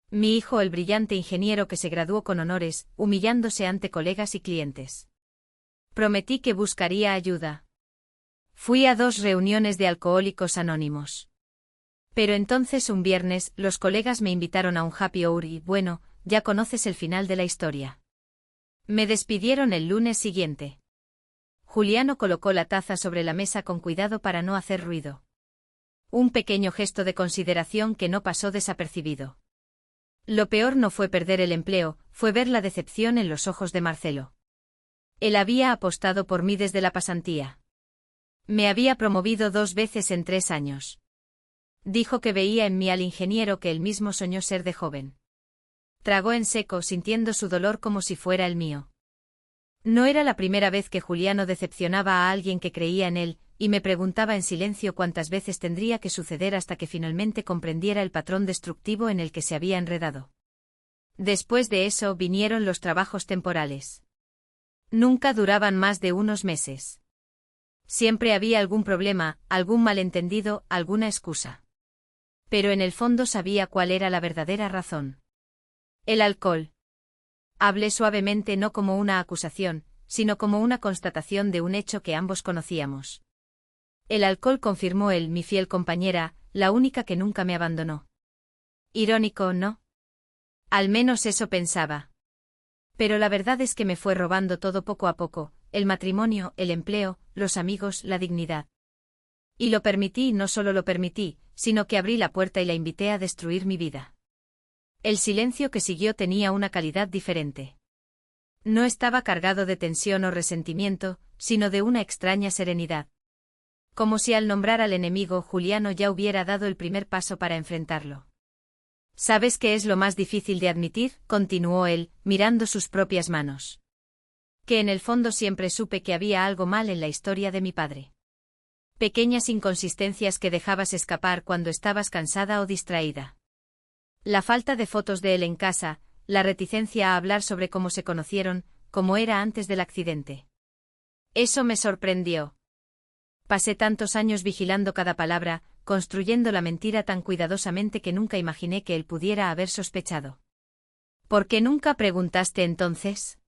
Mi hijo, el brillante ingeniero que se graduó con honores, humillándose ante colegas y clientes. Prometí que buscaría ayuda. Fui a 2 reuniones de Alcohólicos Anónimos. Pero entonces un viernes, los colegas me invitaron a un happy hour y, bueno, ya conoces el final de la historia. Me despidieron el lunes siguiente. Juliano colocó la taza sobre la mesa con cuidado para no hacer ruido. Un pequeño gesto de consideración que no pasó desapercibido. Lo peor no fue perder el empleo, fue ver la decepción en los ojos de Marcelo. Él había apostado por mí desde la pasantía. Me había promovido 2 veces en 3 años. Dijo que veía en mí al ingeniero que él mismo soñó ser de joven. Tragó en seco, sintiendo su dolor como si fuera el mío. No era la primera vez que Juliano decepcionaba a alguien que creía en él, y me preguntaba en silencio cuántas veces tendría que suceder hasta que finalmente comprendiera el patrón destructivo en el que se había enredado. Después de eso vinieron los trabajos temporales. Nunca duraban más de unos meses. Siempre había algún problema, algún malentendido, alguna excusa. Pero en el fondo sabía cuál era la verdadera razón. El alcohol. Hablé suavemente, no como una acusación, sino como una constatación de un hecho que ambos conocíamos. El alcohol, confirmó él, mi fiel compañera, la única que nunca me abandonó. Irónico, ¿no? Al menos eso pensaba. Pero la verdad es que me fue robando todo poco a poco, el matrimonio, el empleo, los amigos, la dignidad. Y lo permití, no solo lo permití, sino que abrí la puerta y la invité a destruir mi vida. El silencio que siguió tenía una calidad diferente. No estaba cargado de tensión o resentimiento, sino de una extraña serenidad. Como si al nombrar al enemigo, Juliano ya hubiera dado el primer paso para enfrentarlo. ¿Sabes qué es lo más difícil de admitir?, continuó él, mirando sus propias manos. Que en el fondo siempre supe que había algo mal en la historia de mi padre. Pequeñas inconsistencias que dejabas escapar cuando estabas cansada o distraída. La falta de fotos de él en casa, la reticencia a hablar sobre cómo se conocieron, cómo era antes del accidente. Eso me sorprendió. Pasé tantos años vigilando cada palabra, construyendo la mentira tan cuidadosamente que nunca imaginé que él pudiera haber sospechado. ¿Por qué nunca preguntaste entonces?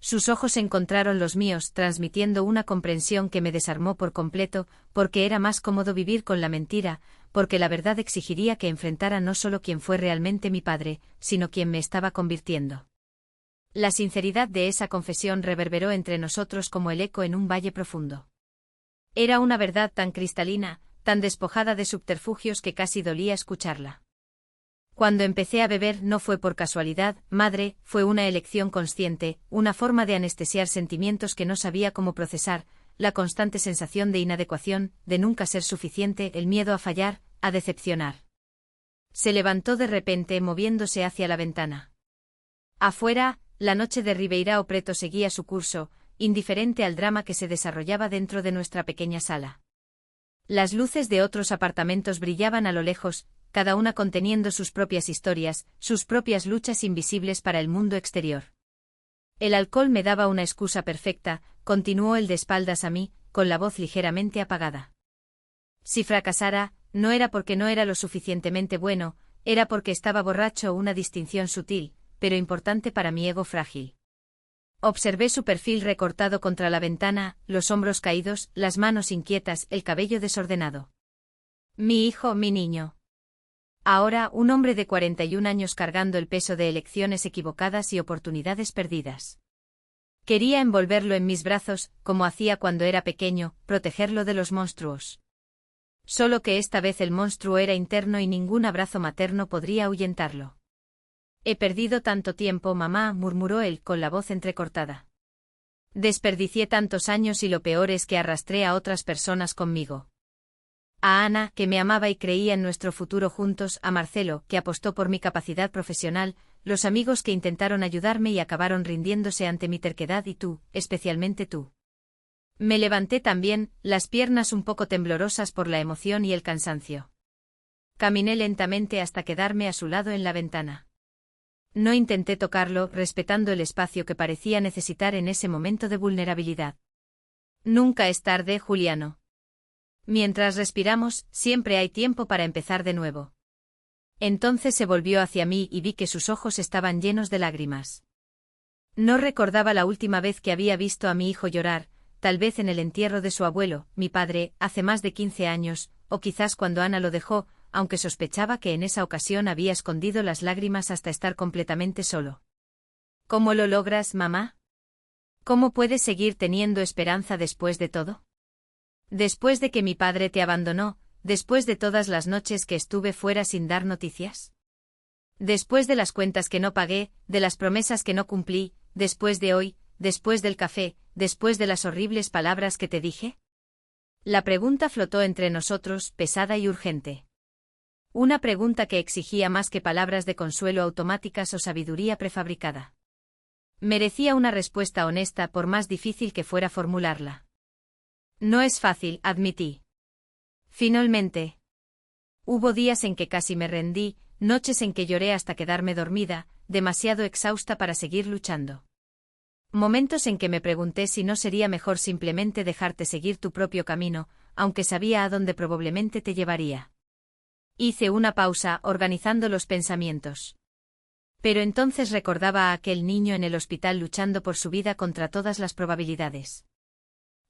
Sus ojos encontraron los míos, transmitiendo una comprensión que me desarmó por completo, porque era más cómodo vivir con la mentira, porque la verdad exigiría que enfrentara no solo quién fue realmente mi padre, sino quién me estaba convirtiendo. La sinceridad de esa confesión reverberó entre nosotros como el eco en un valle profundo. Era una verdad tan cristalina, tan despojada de subterfugios que casi dolía escucharla. Cuando empecé a beber no fue por casualidad, madre, fue una elección consciente, una forma de anestesiar sentimientos que no sabía cómo procesar, la constante sensación de inadecuación, de nunca ser suficiente, el miedo a fallar, a decepcionar. Se levantó de repente, moviéndose hacia la ventana. Afuera, la noche de Ribeirão Preto seguía su curso, indiferente al drama que se desarrollaba dentro de nuestra pequeña sala. Las luces de otros apartamentos brillaban a lo lejos, cada una conteniendo sus propias historias, sus propias luchas invisibles para el mundo exterior. El alcohol me daba una excusa perfecta, continuó él de espaldas a mí, con la voz ligeramente apagada. Si fracasara, no era porque no era lo suficientemente bueno, era porque estaba borracho, una distinción sutil, pero importante para mi ego frágil. Observé su perfil recortado contra la ventana, los hombros caídos, las manos inquietas, el cabello desordenado. Mi hijo, mi niño. Ahora, un hombre de 41 años cargando el peso de elecciones equivocadas y oportunidades perdidas. Quería envolverlo en mis brazos, como hacía cuando era pequeño, protegerlo de los monstruos. Solo que esta vez el monstruo era interno y ningún abrazo materno podría ahuyentarlo. He perdido tanto tiempo, mamá, murmuró él con la voz entrecortada. Desperdicié tantos años y lo peor es que arrastré a otras personas conmigo. A Ana, que me amaba y creía en nuestro futuro juntos, a Marcelo, que apostó por mi capacidad profesional, los amigos que intentaron ayudarme y acabaron rindiéndose ante mi terquedad y tú, especialmente tú. Me levanté también, las piernas un poco temblorosas por la emoción y el cansancio. Caminé lentamente hasta quedarme a su lado en la ventana. No intenté tocarlo, respetando el espacio que parecía necesitar en ese momento de vulnerabilidad. Nunca es tarde, Juliano. Mientras respiramos, siempre hay tiempo para empezar de nuevo. Entonces se volvió hacia mí y vi que sus ojos estaban llenos de lágrimas. No recordaba la última vez que había visto a mi hijo llorar, tal vez en el entierro de su abuelo, mi padre, hace más de 15 años, o quizás cuando Ana lo dejó, aunque sospechaba que en esa ocasión había escondido las lágrimas hasta estar completamente solo. ¿Cómo lo logras, mamá? ¿Cómo puedes seguir teniendo esperanza después de todo? Después de que mi padre te abandonó, después de todas las noches que estuve fuera sin dar noticias. Después de las cuentas que no pagué, de las promesas que no cumplí, después de hoy, después del café, después de las horribles palabras que te dije. La pregunta flotó entre nosotros, pesada y urgente. Una pregunta que exigía más que palabras de consuelo automáticas o sabiduría prefabricada. Merecía una respuesta honesta por más difícil que fuera formularla. No es fácil, admití. Finalmente. Hubo días en que casi me rendí, noches en que lloré hasta quedarme dormida, demasiado exhausta para seguir luchando. Momentos en que me pregunté si no sería mejor simplemente dejarte seguir tu propio camino, aunque sabía a dónde probablemente te llevaría. Hice una pausa, organizando los pensamientos. Pero entonces recordaba a aquel niño en el hospital luchando por su vida contra todas las probabilidades.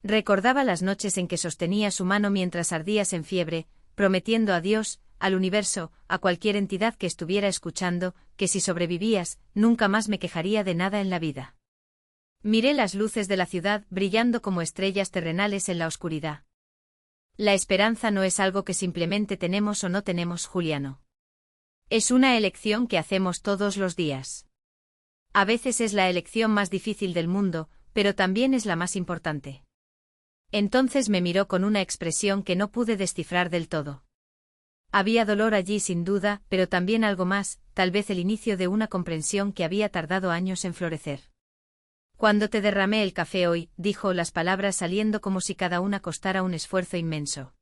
Recordaba las noches en que sostenía su mano mientras ardías en fiebre, prometiendo a Dios, al universo, a cualquier entidad que estuviera escuchando, que si sobrevivías, nunca más me quejaría de nada en la vida. Miré las luces de la ciudad brillando como estrellas terrenales en la oscuridad. La esperanza no es algo que simplemente tenemos o no tenemos, Juliano. Es una elección que hacemos todos los días. A veces es la elección más difícil del mundo, pero también es la más importante. Entonces me miró con una expresión que no pude descifrar del todo. Había dolor allí sin duda, pero también algo más, tal vez el inicio de una comprensión que había tardado años en florecer. Cuando te derramé el café hoy, dijo, las palabras saliendo como si cada una costara un esfuerzo inmenso.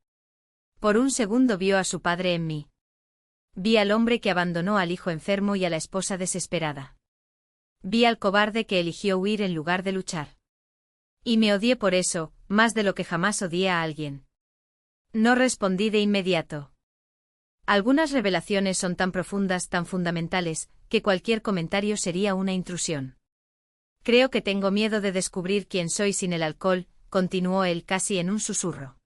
Por un segundo vio a su padre en mí. Vi al hombre que abandonó al hijo enfermo y a la esposa desesperada. Vi al cobarde que eligió huir en lugar de luchar. Y me odié por eso, más de lo que jamás odié a alguien. No respondí de inmediato. Algunas revelaciones son tan profundas, tan fundamentales, que cualquier comentario sería una intrusión. Creo que tengo miedo de descubrir quién soy sin el alcohol, continuó él casi en un susurro.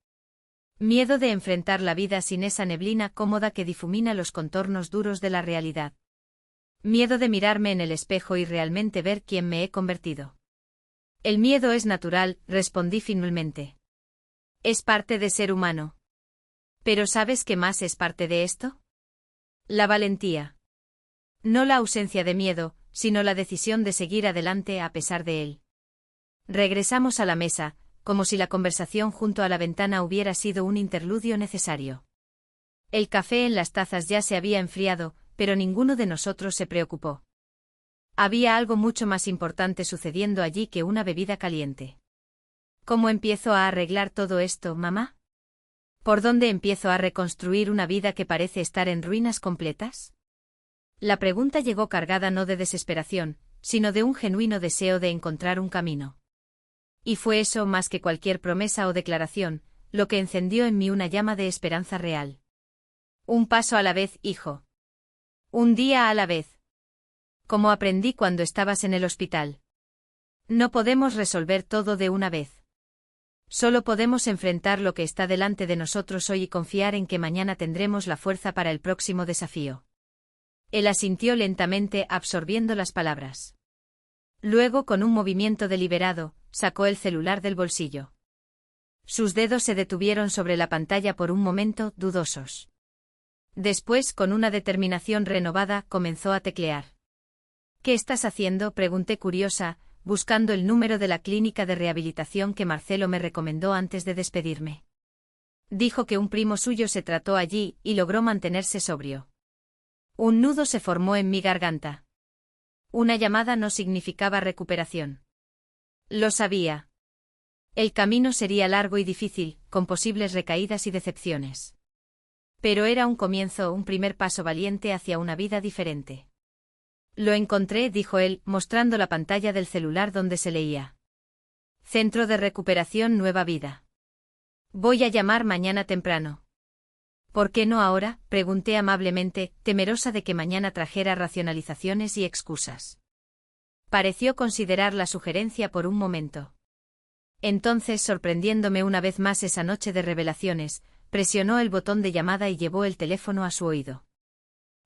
Miedo de enfrentar la vida sin esa neblina cómoda que difumina los contornos duros de la realidad. Miedo de mirarme en el espejo y realmente ver quién me he convertido. El miedo es natural, respondí finalmente. Es parte de ser humano. ¿Pero sabes qué más es parte de esto? La valentía. No la ausencia de miedo, sino la decisión de seguir adelante a pesar de él. Regresamos a la mesa, como si la conversación junto a la ventana hubiera sido un interludio necesario. El café en las tazas ya se había enfriado, pero ninguno de nosotros se preocupó. Había algo mucho más importante sucediendo allí que una bebida caliente. ¿Cómo empiezo a arreglar todo esto, mamá? ¿Por dónde empiezo a reconstruir una vida que parece estar en ruinas completas? La pregunta llegó cargada no de desesperación, sino de un genuino deseo de encontrar un camino. Y fue eso más que cualquier promesa o declaración, lo que encendió en mí una llama de esperanza real. Un paso a la vez, hijo. Un día a la vez. Como aprendí cuando estabas en el hospital. No podemos resolver todo de una vez. Solo podemos enfrentar lo que está delante de nosotros hoy y confiar en que mañana tendremos la fuerza para el próximo desafío. Él asintió lentamente, absorbiendo las palabras. Luego, con un movimiento deliberado, sacó el celular del bolsillo. Sus dedos se detuvieron sobre la pantalla por un momento, dudosos. Después, con una determinación renovada, comenzó a teclear. ¿Qué estás haciendo?, pregunté curiosa, buscando el número de la clínica de rehabilitación que Marcelo me recomendó antes de despedirme. Dijo que un primo suyo se trató allí y logró mantenerse sobrio. Un nudo se formó en mi garganta. Una llamada no significaba recuperación. Lo sabía. El camino sería largo y difícil, con posibles recaídas y decepciones. Pero era un comienzo, un primer paso valiente hacia una vida diferente. Lo encontré, dijo él, mostrando la pantalla del celular donde se leía. Centro de Recuperación Nueva Vida. Voy a llamar mañana temprano. ¿Por qué no ahora?, pregunté amablemente, temerosa de que mañana trajera racionalizaciones y excusas. Pareció considerar la sugerencia por un momento. Entonces, sorprendiéndome una vez más esa noche de revelaciones, presionó el botón de llamada y llevó el teléfono a su oído.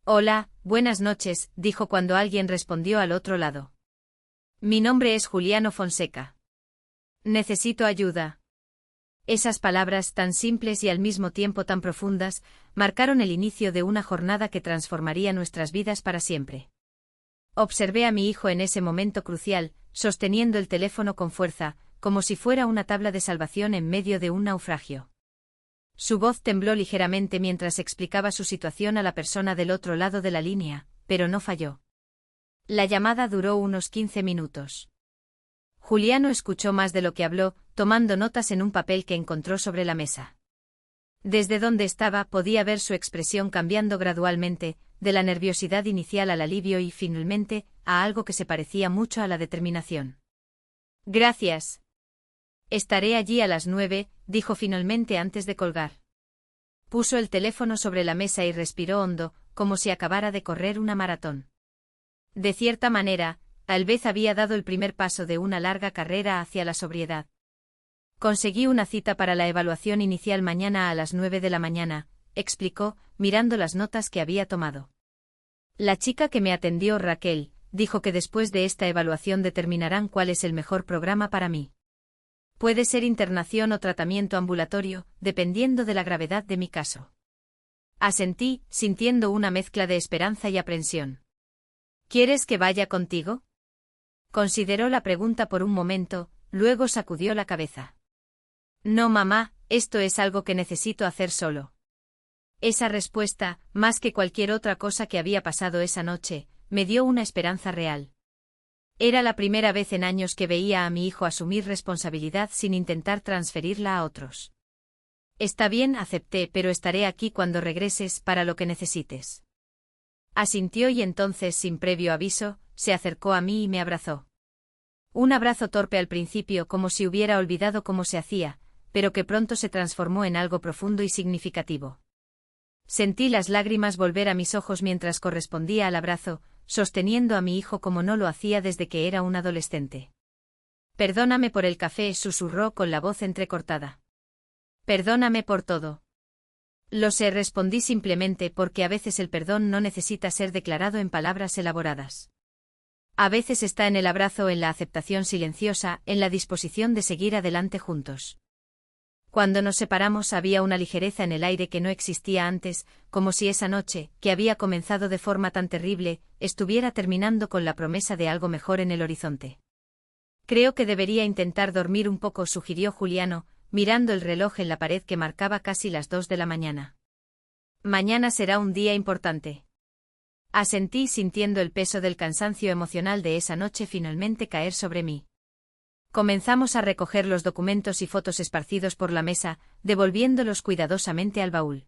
Hola, buenas noches, dijo cuando alguien respondió al otro lado. Mi nombre es Juliano Fonseca. Necesito ayuda. Esas palabras, tan simples y al mismo tiempo tan profundas, marcaron el inicio de una jornada que transformaría nuestras vidas para siempre. Observé a mi hijo en ese momento crucial, sosteniendo el teléfono con fuerza, como si fuera una tabla de salvación en medio de un naufragio. Su voz tembló ligeramente mientras explicaba su situación a la persona del otro lado de la línea, pero no falló. La llamada duró unos 15 minutos. Juliano escuchó más de lo que habló, tomando notas en un papel que encontró sobre la mesa. Desde donde estaba podía ver su expresión cambiando gradualmente, de la nerviosidad inicial al alivio y, finalmente, a algo que se parecía mucho a la determinación. Gracias. Estaré allí a las 9, dijo finalmente antes de colgar. Puso el teléfono sobre la mesa y respiró hondo, como si acabara de correr una maratón. De cierta manera, tal vez había dado el primer paso de una larga carrera hacia la sobriedad. Conseguí una cita para la evaluación inicial mañana a las 9 de la mañana, explicó, mirando las notas que había tomado. La chica que me atendió, Raquel, dijo que después de esta evaluación determinarán cuál es el mejor programa para mí. Puede ser internación o tratamiento ambulatorio, dependiendo de la gravedad de mi caso. Asentí, sintiendo una mezcla de esperanza y aprensión. ¿Quieres que vaya contigo? Consideró la pregunta por un momento, luego sacudió la cabeza. No, mamá, esto es algo que necesito hacer solo. Esa respuesta, más que cualquier otra cosa que había pasado esa noche, me dio una esperanza real. Era la primera vez en años que veía a mi hijo asumir responsabilidad sin intentar transferirla a otros. Está bien, acepté, pero estaré aquí cuando regreses para lo que necesites. Asintió y entonces, sin previo aviso, se acercó a mí y me abrazó. Un abrazo torpe al principio, como si hubiera olvidado cómo se hacía, pero que pronto se transformó en algo profundo y significativo. Sentí las lágrimas volver a mis ojos mientras correspondía al abrazo, sosteniendo a mi hijo como no lo hacía desde que era un adolescente. Perdóname por el café, susurró con la voz entrecortada. Perdóname por todo. Lo sé, respondí simplemente, porque a veces el perdón no necesita ser declarado en palabras elaboradas. A veces está en el abrazo, en la aceptación silenciosa, en la disposición de seguir adelante juntos. Cuando nos separamos había una ligereza en el aire que no existía antes, como si esa noche, que había comenzado de forma tan terrible, estuviera terminando con la promesa de algo mejor en el horizonte. Creo que debería intentar dormir un poco, sugirió Juliano, mirando el reloj en la pared que marcaba casi las 2 de la mañana. Mañana será un día importante. Asentí, sintiendo el peso del cansancio emocional de esa noche finalmente caer sobre mí. Comenzamos a recoger los documentos y fotos esparcidos por la mesa, devolviéndolos cuidadosamente al baúl.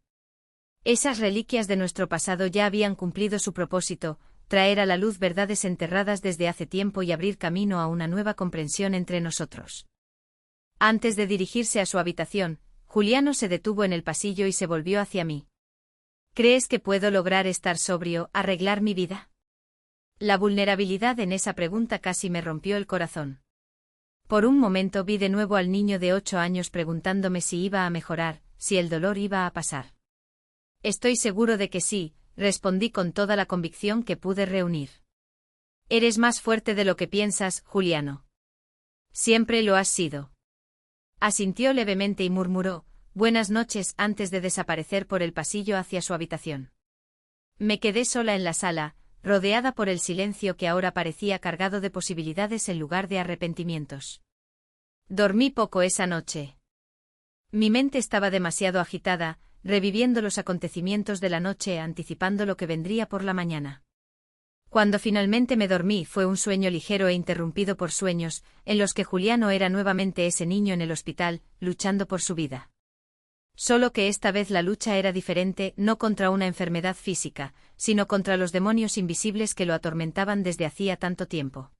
Esas reliquias de nuestro pasado ya habían cumplido su propósito, traer a la luz verdades enterradas desde hace tiempo y abrir camino a una nueva comprensión entre nosotros. Antes de dirigirse a su habitación, Juliano se detuvo en el pasillo y se volvió hacia mí. ¿Crees que puedo lograr estar sobrio, arreglar mi vida? La vulnerabilidad en esa pregunta casi me rompió el corazón. Por un momento vi de nuevo al niño de 8 años preguntándome si iba a mejorar, si el dolor iba a pasar. Estoy seguro de que sí, respondí con toda la convicción que pude reunir. Eres más fuerte de lo que piensas, Juliano. Siempre lo has sido. Asintió levemente y murmuró, buenas noches antes de desaparecer por el pasillo hacia su habitación. Me quedé sola en la sala, rodeada por el silencio que ahora parecía cargado de posibilidades en lugar de arrepentimientos. Dormí poco esa noche. Mi mente estaba demasiado agitada, reviviendo los acontecimientos de la noche anticipando lo que vendría por la mañana. Cuando finalmente me dormí fue un sueño ligero e interrumpido por sueños, en los que Juliano era nuevamente ese niño en el hospital, luchando por su vida. Solo que esta vez la lucha era diferente, no contra una enfermedad física, sino contra los demonios invisibles que lo atormentaban desde hacía tanto tiempo.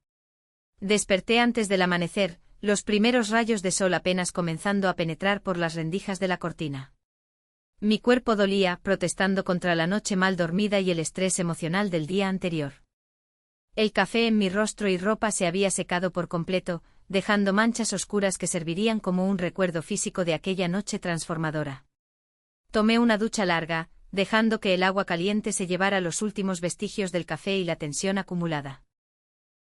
Desperté antes del amanecer, los primeros rayos de sol apenas comenzando a penetrar por las rendijas de la cortina. Mi cuerpo dolía, protestando contra la noche mal dormida y el estrés emocional del día anterior. El café en mi rostro y ropa se había secado por completo, dejando manchas oscuras que servirían como un recuerdo físico de aquella noche transformadora. Tomé una ducha larga, dejando que el agua caliente se llevara los últimos vestigios del café y la tensión acumulada.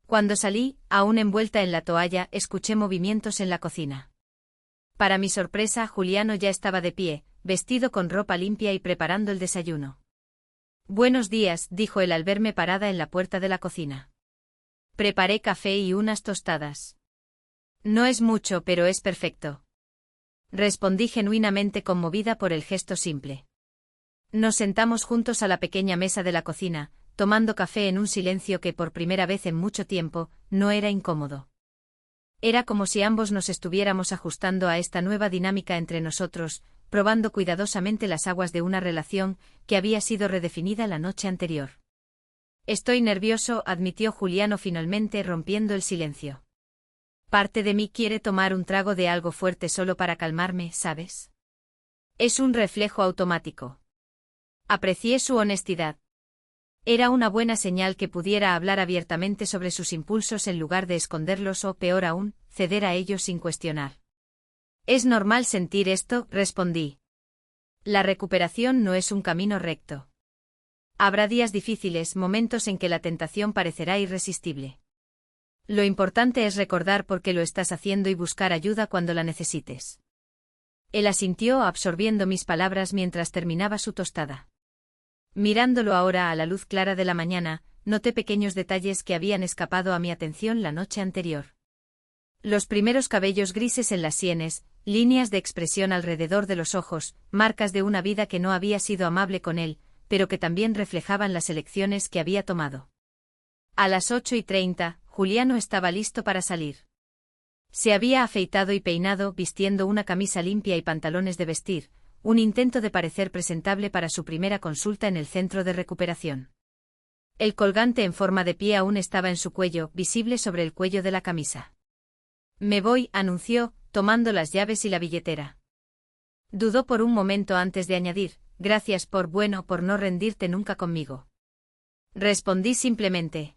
Cuando salí, aún envuelta en la toalla, escuché movimientos en la cocina. Para mi sorpresa, Juliano ya estaba de pie, vestido con ropa limpia y preparando el desayuno. Buenos días, dijo él al verme parada en la puerta de la cocina. Preparé café y unas tostadas. No es mucho, pero es perfecto. Respondí genuinamente conmovida por el gesto simple. Nos sentamos juntos a la pequeña mesa de la cocina, tomando café en un silencio que por primera vez en mucho tiempo, no era incómodo. Era como si ambos nos estuviéramos ajustando a esta nueva dinámica entre nosotros, probando cuidadosamente las aguas de una relación que había sido redefinida la noche anterior. Estoy nervioso, admitió Juliano finalmente rompiendo el silencio. Parte de mí quiere tomar un trago de algo fuerte solo para calmarme, ¿sabes? Es un reflejo automático. Aprecié su honestidad. Era una buena señal que pudiera hablar abiertamente sobre sus impulsos en lugar de esconderlos o, peor aún, ceder a ellos sin cuestionar. Es normal sentir esto, respondí. La recuperación no es un camino recto. Habrá días difíciles, momentos en que la tentación parecerá irresistible. Lo importante es recordar por qué lo estás haciendo y buscar ayuda cuando la necesites. Él asintió absorbiendo mis palabras mientras terminaba su tostada. Mirándolo ahora a la luz clara de la mañana, noté pequeños detalles que habían escapado a mi atención la noche anterior. Los primeros cabellos grises en las sienes, líneas de expresión alrededor de los ojos, marcas de una vida que no había sido amable con él, pero que también reflejaban las elecciones que había tomado. A las 8:30, Juliano estaba listo para salir. Se había afeitado y peinado, vistiendo una camisa limpia y pantalones de vestir, un intento de parecer presentable para su primera consulta en el centro de recuperación. El colgante en forma de pie aún estaba en su cuello, visible sobre el cuello de la camisa. Me voy, anunció, tomando las llaves y la billetera. Dudó por un momento antes de añadir, gracias por no rendirte nunca conmigo. Respondí simplemente.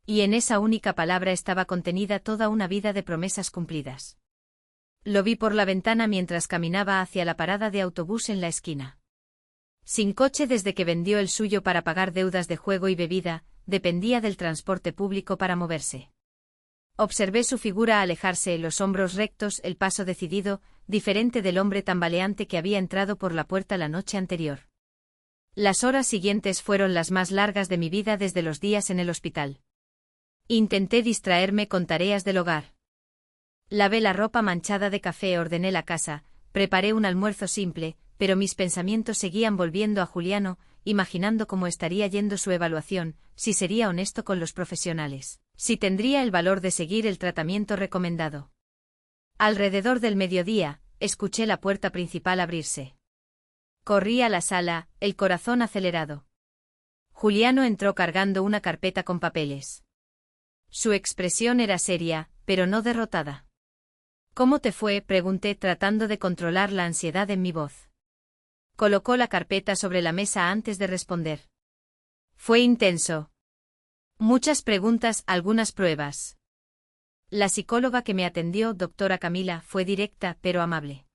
Y en esa única palabra estaba contenida toda una vida de promesas cumplidas. Lo vi por la ventana mientras caminaba hacia la parada de autobús en la esquina. Sin coche desde que vendió el suyo para pagar deudas de juego y bebida, dependía del transporte público para moverse. Observé su figura alejarse, los hombros rectos, el paso decidido, diferente del hombre tambaleante que había entrado por la puerta la noche anterior. Las horas siguientes fueron las más largas de mi vida desde los días en el hospital. Intenté distraerme con tareas del hogar. Lavé la ropa manchada de café, ordené la casa, preparé un almuerzo simple, pero mis pensamientos seguían volviendo a Juliano, imaginando cómo estaría yendo su evaluación, si sería honesto con los profesionales, si tendría el valor de seguir el tratamiento recomendado. Alrededor del mediodía, escuché la puerta principal abrirse. Corrí a la sala, el corazón acelerado. Juliano entró cargando una carpeta con papeles. Su expresión era seria, pero no derrotada. ¿Cómo te fue?, pregunté tratando de controlar la ansiedad en mi voz. Colocó la carpeta sobre la mesa antes de responder. Fue intenso. Muchas preguntas, algunas pruebas. La psicóloga que me atendió, doctora Camila, fue directa pero amable.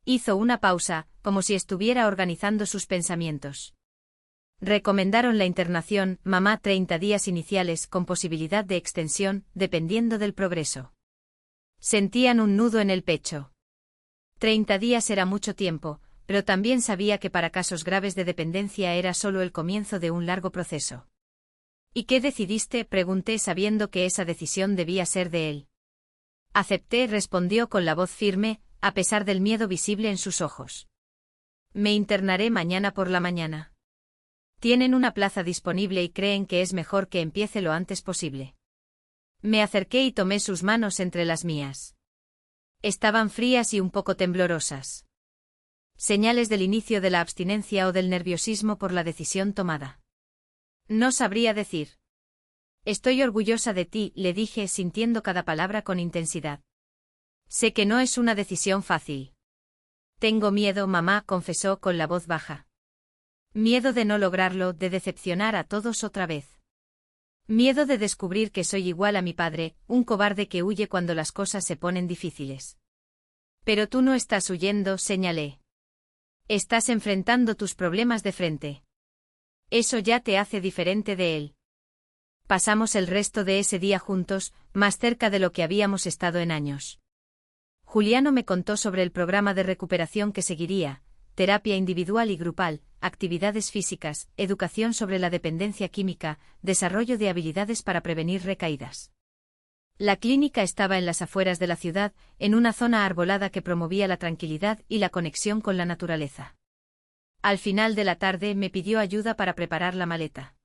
Hizo una pausa, como si estuviera organizando sus pensamientos. Recomendaron la internación, mamá, 30 días iniciales con posibilidad de extensión, dependiendo del progreso. Sentían un nudo en el pecho. 30 días era mucho tiempo, pero también sabía que para casos graves de dependencia era solo el comienzo de un largo proceso. ¿Y qué decidiste?, pregunté sabiendo que esa decisión debía ser de él. Acepté, respondió con la voz firme, a pesar del miedo visible en sus ojos. Me internaré mañana por la mañana. Tienen una plaza disponible y creen que es mejor que empiece lo antes posible. Me acerqué y tomé sus manos entre las mías. Estaban frías y un poco temblorosas. Señales del inicio de la abstinencia o del nerviosismo por la decisión tomada. No sabría decir. Estoy orgullosa de ti, le dije sintiendo cada palabra con intensidad. Sé que no es una decisión fácil. Tengo miedo, mamá, confesó con la voz baja. Miedo de no lograrlo, de decepcionar a todos otra vez. Miedo de descubrir que soy igual a mi padre, un cobarde que huye cuando las cosas se ponen difíciles. Pero tú no estás huyendo, señalé. Estás enfrentando tus problemas de frente. Eso ya te hace diferente de él. Pasamos el resto de ese día juntos, más cerca de lo que habíamos estado en años. Juliano me contó sobre el programa de recuperación que seguiría, terapia individual y grupal, actividades físicas, educación sobre la dependencia química, desarrollo de habilidades para prevenir recaídas. La clínica estaba en las afueras de la ciudad, en una zona arbolada que promovía la tranquilidad y la conexión con la naturaleza. Al final de la tarde me pidió ayuda para preparar la maleta.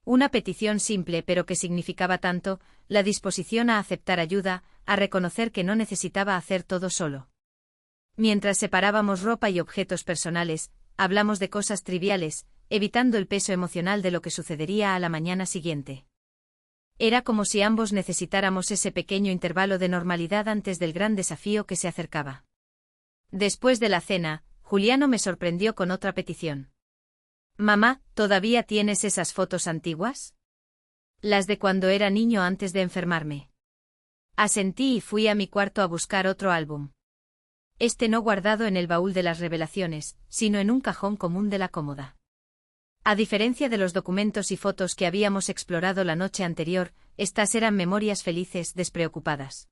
Una petición simple pero que significaba tanto, la disposición a aceptar ayuda, a reconocer que no necesitaba hacer todo solo. Mientras separábamos ropa y objetos personales, hablamos de cosas triviales, evitando el peso emocional de lo que sucedería a la mañana siguiente. Era como si ambos necesitáramos ese pequeño intervalo de normalidad antes del gran desafío que se acercaba. Después de la cena, Juliano me sorprendió con otra petición. Mamá, ¿todavía tienes esas fotos antiguas? Las de cuando era niño antes de enfermarme. Asentí y fui a mi cuarto a buscar otro álbum. No guardado en el baúl de las revelaciones, sino en un cajón común de la cómoda. A diferencia de los documentos y fotos que habíamos explorado la noche anterior, estas eran memorias felices, despreocupadas.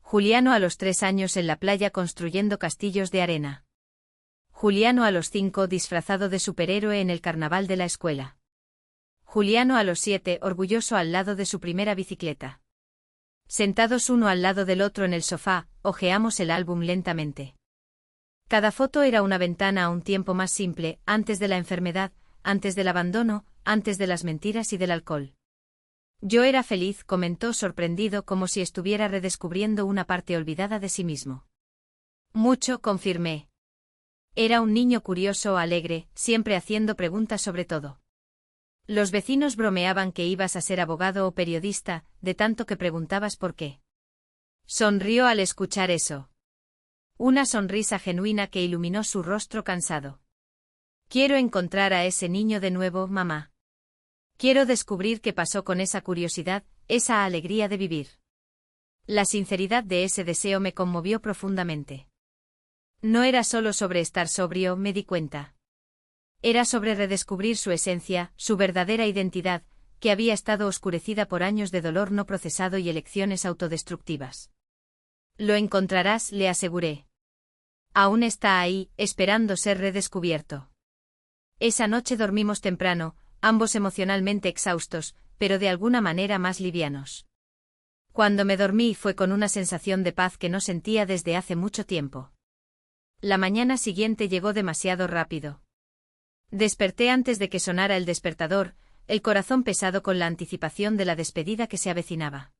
Juliano a los 3 años en la playa construyendo castillos de arena. Juliano a los 5 disfrazado de superhéroe en el carnaval de la escuela. Juliano a los 7 orgulloso al lado de su primera bicicleta. Sentados uno al lado del otro en el sofá, hojeamos el álbum lentamente. Cada foto era una ventana a un tiempo más simple, antes de la enfermedad, antes del abandono, antes de las mentiras y del alcohol. Yo era feliz, comentó sorprendido como si estuviera redescubriendo una parte olvidada de sí mismo. Mucho, confirmé. Era un niño curioso, alegre, siempre haciendo preguntas sobre todo. Los vecinos bromeaban que ibas a ser abogado o periodista, de tanto que preguntabas por qué. Sonrió al escuchar eso. Una sonrisa genuina que iluminó su rostro cansado. Quiero encontrar a ese niño de nuevo, mamá. Quiero descubrir qué pasó con esa curiosidad, esa alegría de vivir. La sinceridad de ese deseo me conmovió profundamente. No era solo sobre estar sobrio, me di cuenta. Era sobre redescubrir su esencia, su verdadera identidad, que había estado oscurecida por años de dolor no procesado y elecciones autodestructivas. Lo encontrarás, le aseguré. Aún está ahí, esperando ser redescubierto. Esa noche dormimos temprano, ambos emocionalmente exhaustos, pero de alguna manera más livianos. Cuando me dormí fue con una sensación de paz que no sentía desde hace mucho tiempo. La mañana siguiente llegó demasiado rápido. Desperté antes de que sonara el despertador, el corazón pesado con la anticipación de la despedida que se avecinaba.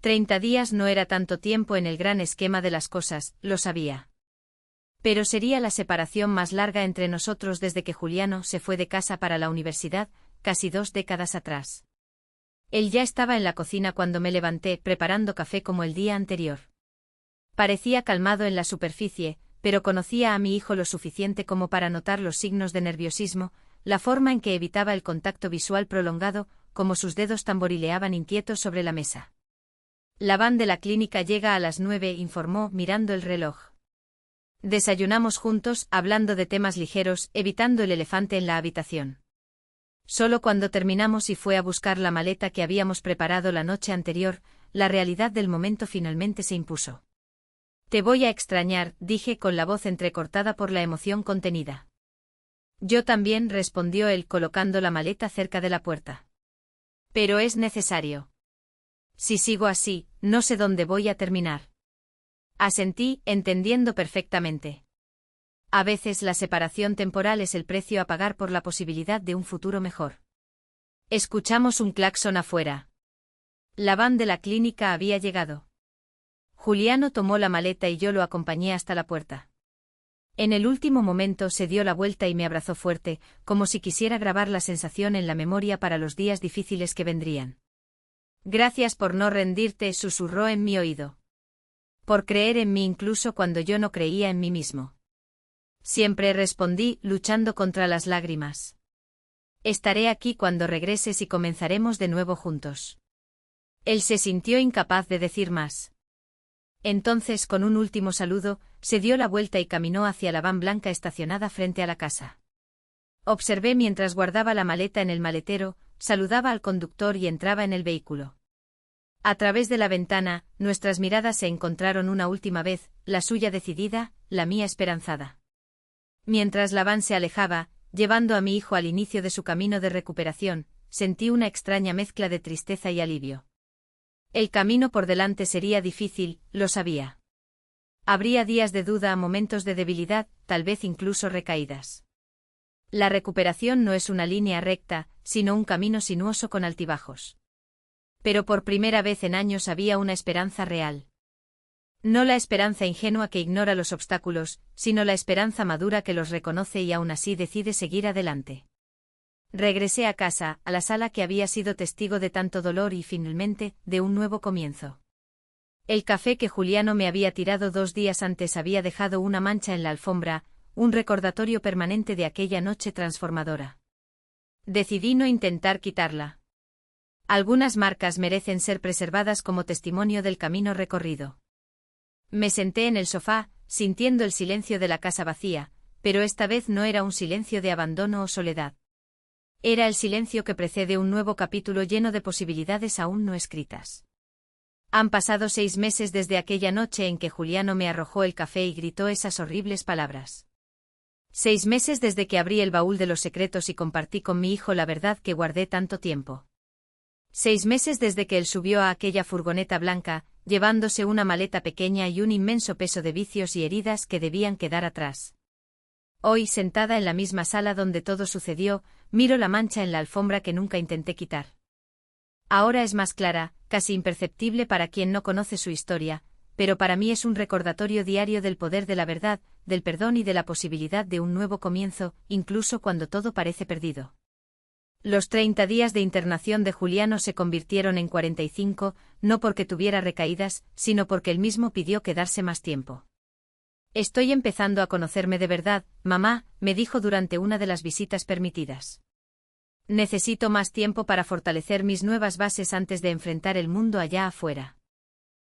30 días no era tanto tiempo en el gran esquema de las cosas, lo sabía. Pero sería la separación más larga entre nosotros desde que Juliano se fue de casa para la universidad, casi 2 décadas atrás. Él ya estaba en la cocina cuando me levanté, preparando café como el día anterior. Parecía calmado en la superficie, pero conocía a mi hijo lo suficiente como para notar los signos de nerviosismo, la forma en que evitaba el contacto visual prolongado, como sus dedos tamborileaban inquietos sobre la mesa. La van de la clínica llega a las 9, informó, mirando el reloj. Desayunamos juntos, hablando de temas ligeros, evitando el elefante en la habitación. Solo cuando terminamos y fue a buscar la maleta que habíamos preparado la noche anterior, la realidad del momento finalmente se impuso. Te voy a extrañar, dije con la voz entrecortada por la emoción contenida. Yo también, respondió él colocando la maleta cerca de la puerta. Pero es necesario. Si sigo así, no sé dónde voy a terminar. Asentí, entendiendo perfectamente. A veces la separación temporal es el precio a pagar por la posibilidad de un futuro mejor. Escuchamos un claxon afuera. La van de la clínica había llegado. Juliano tomó la maleta y yo lo acompañé hasta la puerta. En el último momento se dio la vuelta y me abrazó fuerte, como si quisiera grabar la sensación en la memoria para los días difíciles que vendrían. Gracias por no rendirte, susurró en mi oído. Por creer en mí incluso cuando yo no creía en mí mismo. Siempre, respondí, luchando contra las lágrimas. Estaré aquí cuando regreses y comenzaremos de nuevo juntos. Él se sintió incapaz de decir más. Entonces, con un último saludo, se dio la vuelta y caminó hacia la van blanca estacionada frente a la casa. Observé mientras guardaba la maleta en el maletero, saludaba al conductor y entraba en el vehículo. A través de la ventana, nuestras miradas se encontraron una última vez, la suya decidida, la mía esperanzada. Mientras la van se alejaba, llevando a mi hijo al inicio de su camino de recuperación, sentí una extraña mezcla de tristeza y alivio. El camino por delante sería difícil, lo sabía. Habría días de duda, momentos de debilidad, tal vez incluso recaídas. La recuperación no es una línea recta, sino un camino sinuoso con altibajos. Pero por primera vez en años había una esperanza real. No la esperanza ingenua que ignora los obstáculos, sino la esperanza madura que los reconoce y aún así decide seguir adelante. Regresé a casa, a la sala que había sido testigo de tanto dolor y finalmente, de un nuevo comienzo. El café que Juliano me había tirado 2 días antes había dejado una mancha en la alfombra, un recordatorio permanente de aquella noche transformadora. Decidí no intentar quitarla. Algunas marcas merecen ser preservadas como testimonio del camino recorrido. Me senté en el sofá, sintiendo el silencio de la casa vacía, pero esta vez no era un silencio de abandono o soledad. Era el silencio que precede un nuevo capítulo lleno de posibilidades aún no escritas. Han pasado 6 meses desde aquella noche en que Juliano me arrojó el café y gritó esas horribles palabras. 6 meses desde que abrí el baúl de los secretos y compartí con mi hijo la verdad que guardé tanto tiempo. 6 meses desde que él subió a aquella furgoneta blanca, llevándose una maleta pequeña y un inmenso peso de vicios y heridas que debían quedar atrás. Hoy, sentada en la misma sala donde todo sucedió, miro la mancha en la alfombra que nunca intenté quitar. Ahora es más clara, casi imperceptible para quien no conoce su historia, pero para mí es un recordatorio diario del poder de la verdad, del perdón y de la posibilidad de un nuevo comienzo, incluso cuando todo parece perdido. Los 30 días de internación de Juliano se convirtieron en 45, no porque tuviera recaídas, sino porque él mismo pidió quedarse más tiempo. Estoy empezando a conocerme de verdad, mamá, me dijo durante una de las visitas permitidas. Necesito más tiempo para fortalecer mis nuevas bases antes de enfrentar el mundo allá afuera.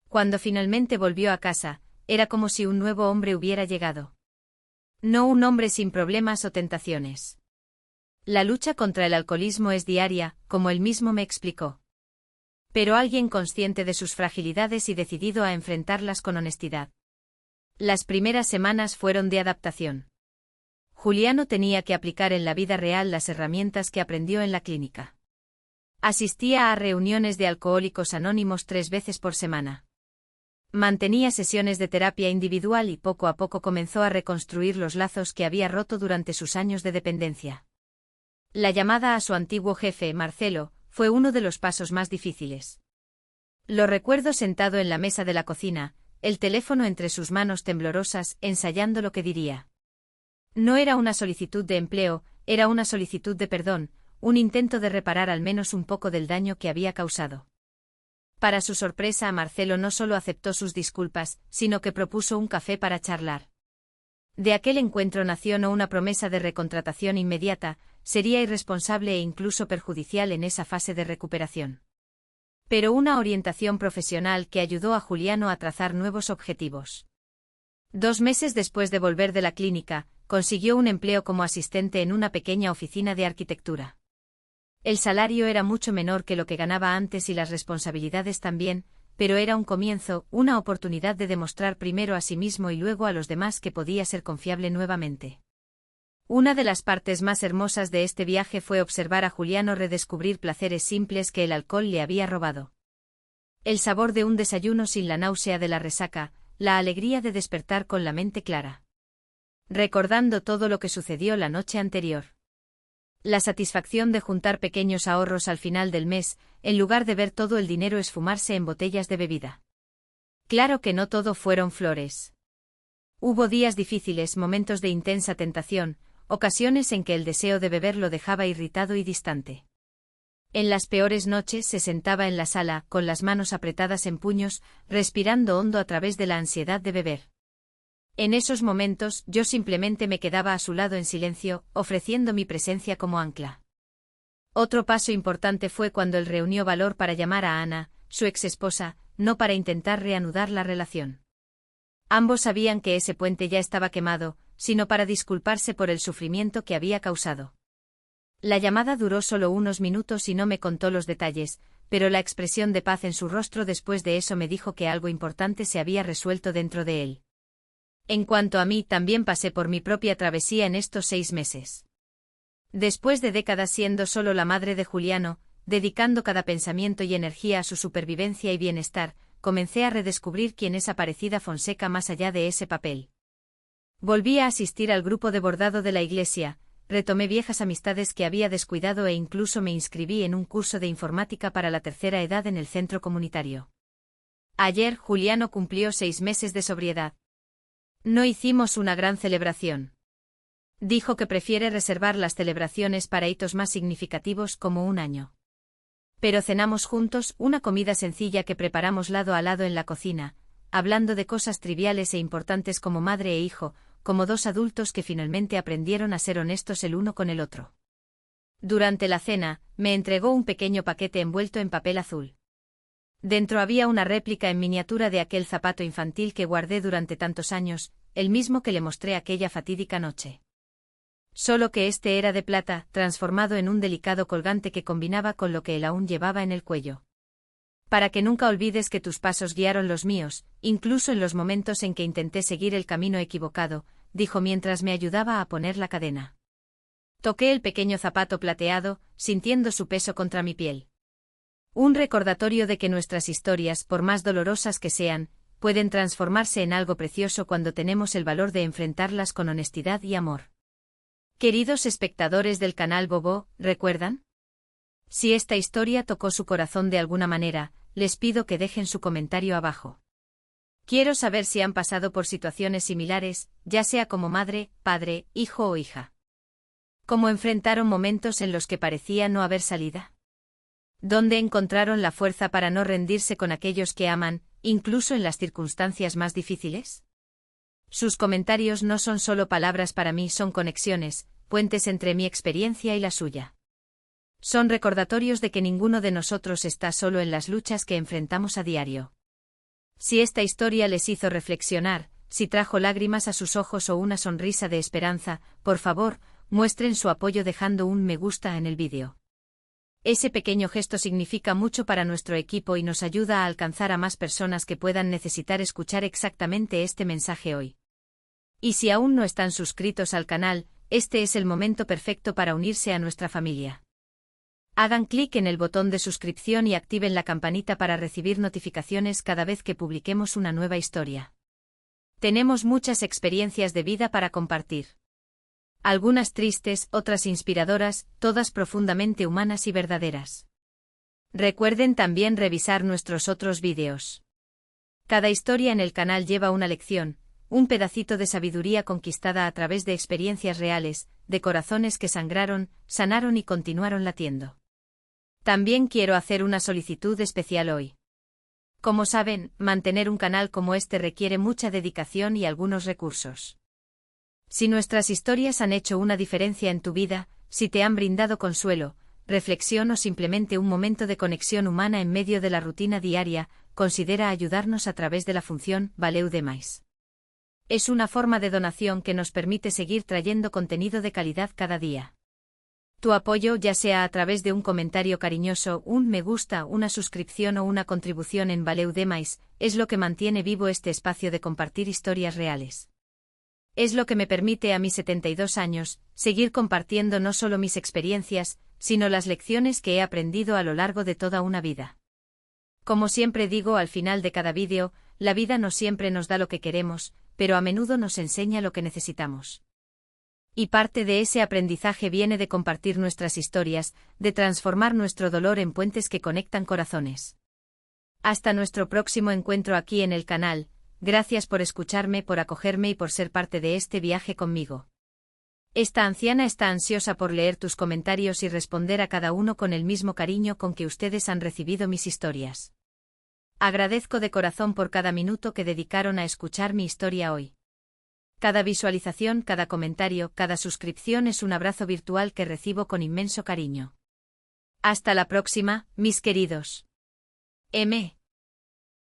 Cuando finalmente volvió a casa, era como si un nuevo hombre hubiera llegado. No un hombre sin problemas o tentaciones. La lucha contra el alcoholismo es diaria, como él mismo me explicó. Pero alguien consciente de sus fragilidades y decidido a enfrentarlas con honestidad. Las primeras semanas fueron de adaptación. Juliano tenía que aplicar en la vida real las herramientas que aprendió en la clínica. Asistía a reuniones de alcohólicos anónimos 3 veces por semana. Mantenía sesiones de terapia individual y poco a poco comenzó a reconstruir los lazos que había roto durante sus años de dependencia. La llamada a su antiguo jefe, Marcelo, fue uno de los pasos más difíciles. Lo recuerdo sentado en la mesa de la cocina, el teléfono entre sus manos temblorosas, ensayando lo que diría. No era una solicitud de empleo, era una solicitud de perdón, un intento de reparar al menos un poco del daño que había causado. Para su sorpresa, Marcelo no solo aceptó sus disculpas, sino que propuso un café para charlar. De aquel encuentro nació no una promesa de recontratación inmediata, sería irresponsable e incluso perjudicial en esa fase de recuperación. Pero una orientación profesional que ayudó a Juliano a trazar nuevos objetivos. 2 meses después de volver de la clínica, consiguió un empleo como asistente en una pequeña oficina de arquitectura. El salario era mucho menor que lo que ganaba antes y las responsabilidades también, pero era un comienzo, una oportunidad de demostrar primero a sí mismo y luego a los demás que podía ser confiable nuevamente. Una de las partes más hermosas de este viaje fue observar a Juliano redescubrir placeres simples que el alcohol le había robado. El sabor de un desayuno sin la náusea de la resaca, la alegría de despertar con la mente clara. Recordando todo lo que sucedió la noche anterior. La satisfacción de juntar pequeños ahorros al final del mes, en lugar de ver todo el dinero esfumarse en botellas de bebida. Claro que no todo fueron flores. Hubo días difíciles, momentos de intensa tentación, ocasiones en que el deseo de beber lo dejaba irritado y distante. En las peores noches se sentaba en la sala, con las manos apretadas en puños, respirando hondo a través de la ansiedad de beber. En esos momentos, yo simplemente me quedaba a su lado en silencio, ofreciendo mi presencia como ancla. Otro paso importante fue cuando él reunió valor para llamar a Ana, su exesposa, no para intentar reanudar la relación. Ambos sabían que ese puente ya estaba quemado, sino para disculparse por el sufrimiento que había causado. La llamada duró solo unos minutos y no me contó los detalles, pero la expresión de paz en su rostro después de eso me dijo que algo importante se había resuelto dentro de él. En cuanto a mí, también pasé por mi propia travesía en estos 6 meses. Después de décadas siendo solo la madre de Juliano, dedicando cada pensamiento y energía a su supervivencia y bienestar, comencé a redescubrir quién es Aparecida Fonseca más allá de ese papel. Volví a asistir al grupo de bordado de la iglesia, retomé viejas amistades que había descuidado e incluso me inscribí en un curso de informática para la tercera edad en el centro comunitario. Ayer Juliano cumplió 6 meses de sobriedad. No hicimos una gran celebración. Dijo que prefiere reservar las celebraciones para hitos más significativos como un año. Pero cenamos juntos, una comida sencilla que preparamos lado a lado en la cocina, hablando de cosas triviales e importantes como madre e hijo, como 2 adultos que finalmente aprendieron a ser honestos el uno con el otro. Durante la cena, me entregó un pequeño paquete envuelto en papel azul. Dentro había una réplica en miniatura de aquel zapato infantil que guardé durante tantos años, el mismo que le mostré aquella fatídica noche. Solo que este era de plata, transformado en un delicado colgante que combinaba con lo que él aún llevaba en el cuello. Para que nunca olvides que tus pasos guiaron los míos, incluso en los momentos en que intenté seguir el camino equivocado, dijo mientras me ayudaba a poner la cadena. Toqué el pequeño zapato plateado, sintiendo su peso contra mi piel. Un recordatorio de que nuestras historias, por más dolorosas que sean, pueden transformarse en algo precioso cuando tenemos el valor de enfrentarlas con honestidad y amor. Queridos espectadores del canal Bobo, ¿recuerdan? Si esta historia tocó su corazón de alguna manera, les pido que dejen su comentario abajo. Quiero saber si han pasado por situaciones similares, ya sea como madre, padre, hijo o hija. ¿Cómo enfrentaron momentos en los que parecía no haber salida? ¿Dónde encontraron la fuerza para no rendirse con aquellos que aman, incluso en las circunstancias más difíciles? Sus comentarios no son solo palabras para mí, son conexiones, puentes entre mi experiencia y la suya. Son recordatorios de que ninguno de nosotros está solo en las luchas que enfrentamos a diario. Si esta historia les hizo reflexionar, si trajo lágrimas a sus ojos o una sonrisa de esperanza, por favor, muestren su apoyo dejando un me gusta en el vídeo. Ese pequeño gesto significa mucho para nuestro equipo y nos ayuda a alcanzar a más personas que puedan necesitar escuchar exactamente este mensaje hoy. Y si aún no están suscritos al canal, este es el momento perfecto para unirse a nuestra familia. Hagan clic en el botón de suscripción y activen la campanita para recibir notificaciones cada vez que publiquemos una nueva historia. Tenemos muchas experiencias de vida para compartir. Algunas tristes, otras inspiradoras, todas profundamente humanas y verdaderas. Recuerden también revisar nuestros otros vídeos. Cada historia en el canal lleva una lección, un pedacito de sabiduría conquistada a través de experiencias reales, de corazones que sangraron, sanaron y continuaron latiendo. También quiero hacer una solicitud especial hoy. Como saben, mantener un canal como este requiere mucha dedicación y algunos recursos. Si nuestras historias han hecho una diferencia en tu vida, si te han brindado consuelo, reflexión o simplemente un momento de conexión humana en medio de la rutina diaria, considera ayudarnos a través de la función Valeu Demais. Es una forma de donación que nos permite seguir trayendo contenido de calidad cada día. Tu apoyo, ya sea a través de un comentario cariñoso, un me gusta, una suscripción o una contribución en Valeu Demais, es lo que mantiene vivo este espacio de compartir historias reales. Es lo que me permite a mis 72 años, seguir compartiendo no solo mis experiencias, sino las lecciones que he aprendido a lo largo de toda una vida. Como siempre digo al final de cada vídeo, la vida no siempre nos da lo que queremos, pero a menudo nos enseña lo que necesitamos. Y parte de ese aprendizaje viene de compartir nuestras historias, de transformar nuestro dolor en puentes que conectan corazones. Hasta nuestro próximo encuentro aquí en el canal. Gracias por escucharme, por acogerme y por ser parte de este viaje conmigo. Esta anciana está ansiosa por leer tus comentarios y responder a cada uno con el mismo cariño con que ustedes han recibido mis historias. Agradezco de corazón por cada minuto que dedicaron a escuchar mi historia hoy. Cada visualización, cada comentario, cada suscripción es un abrazo virtual que recibo con inmenso cariño. Hasta la próxima, mis queridos. M.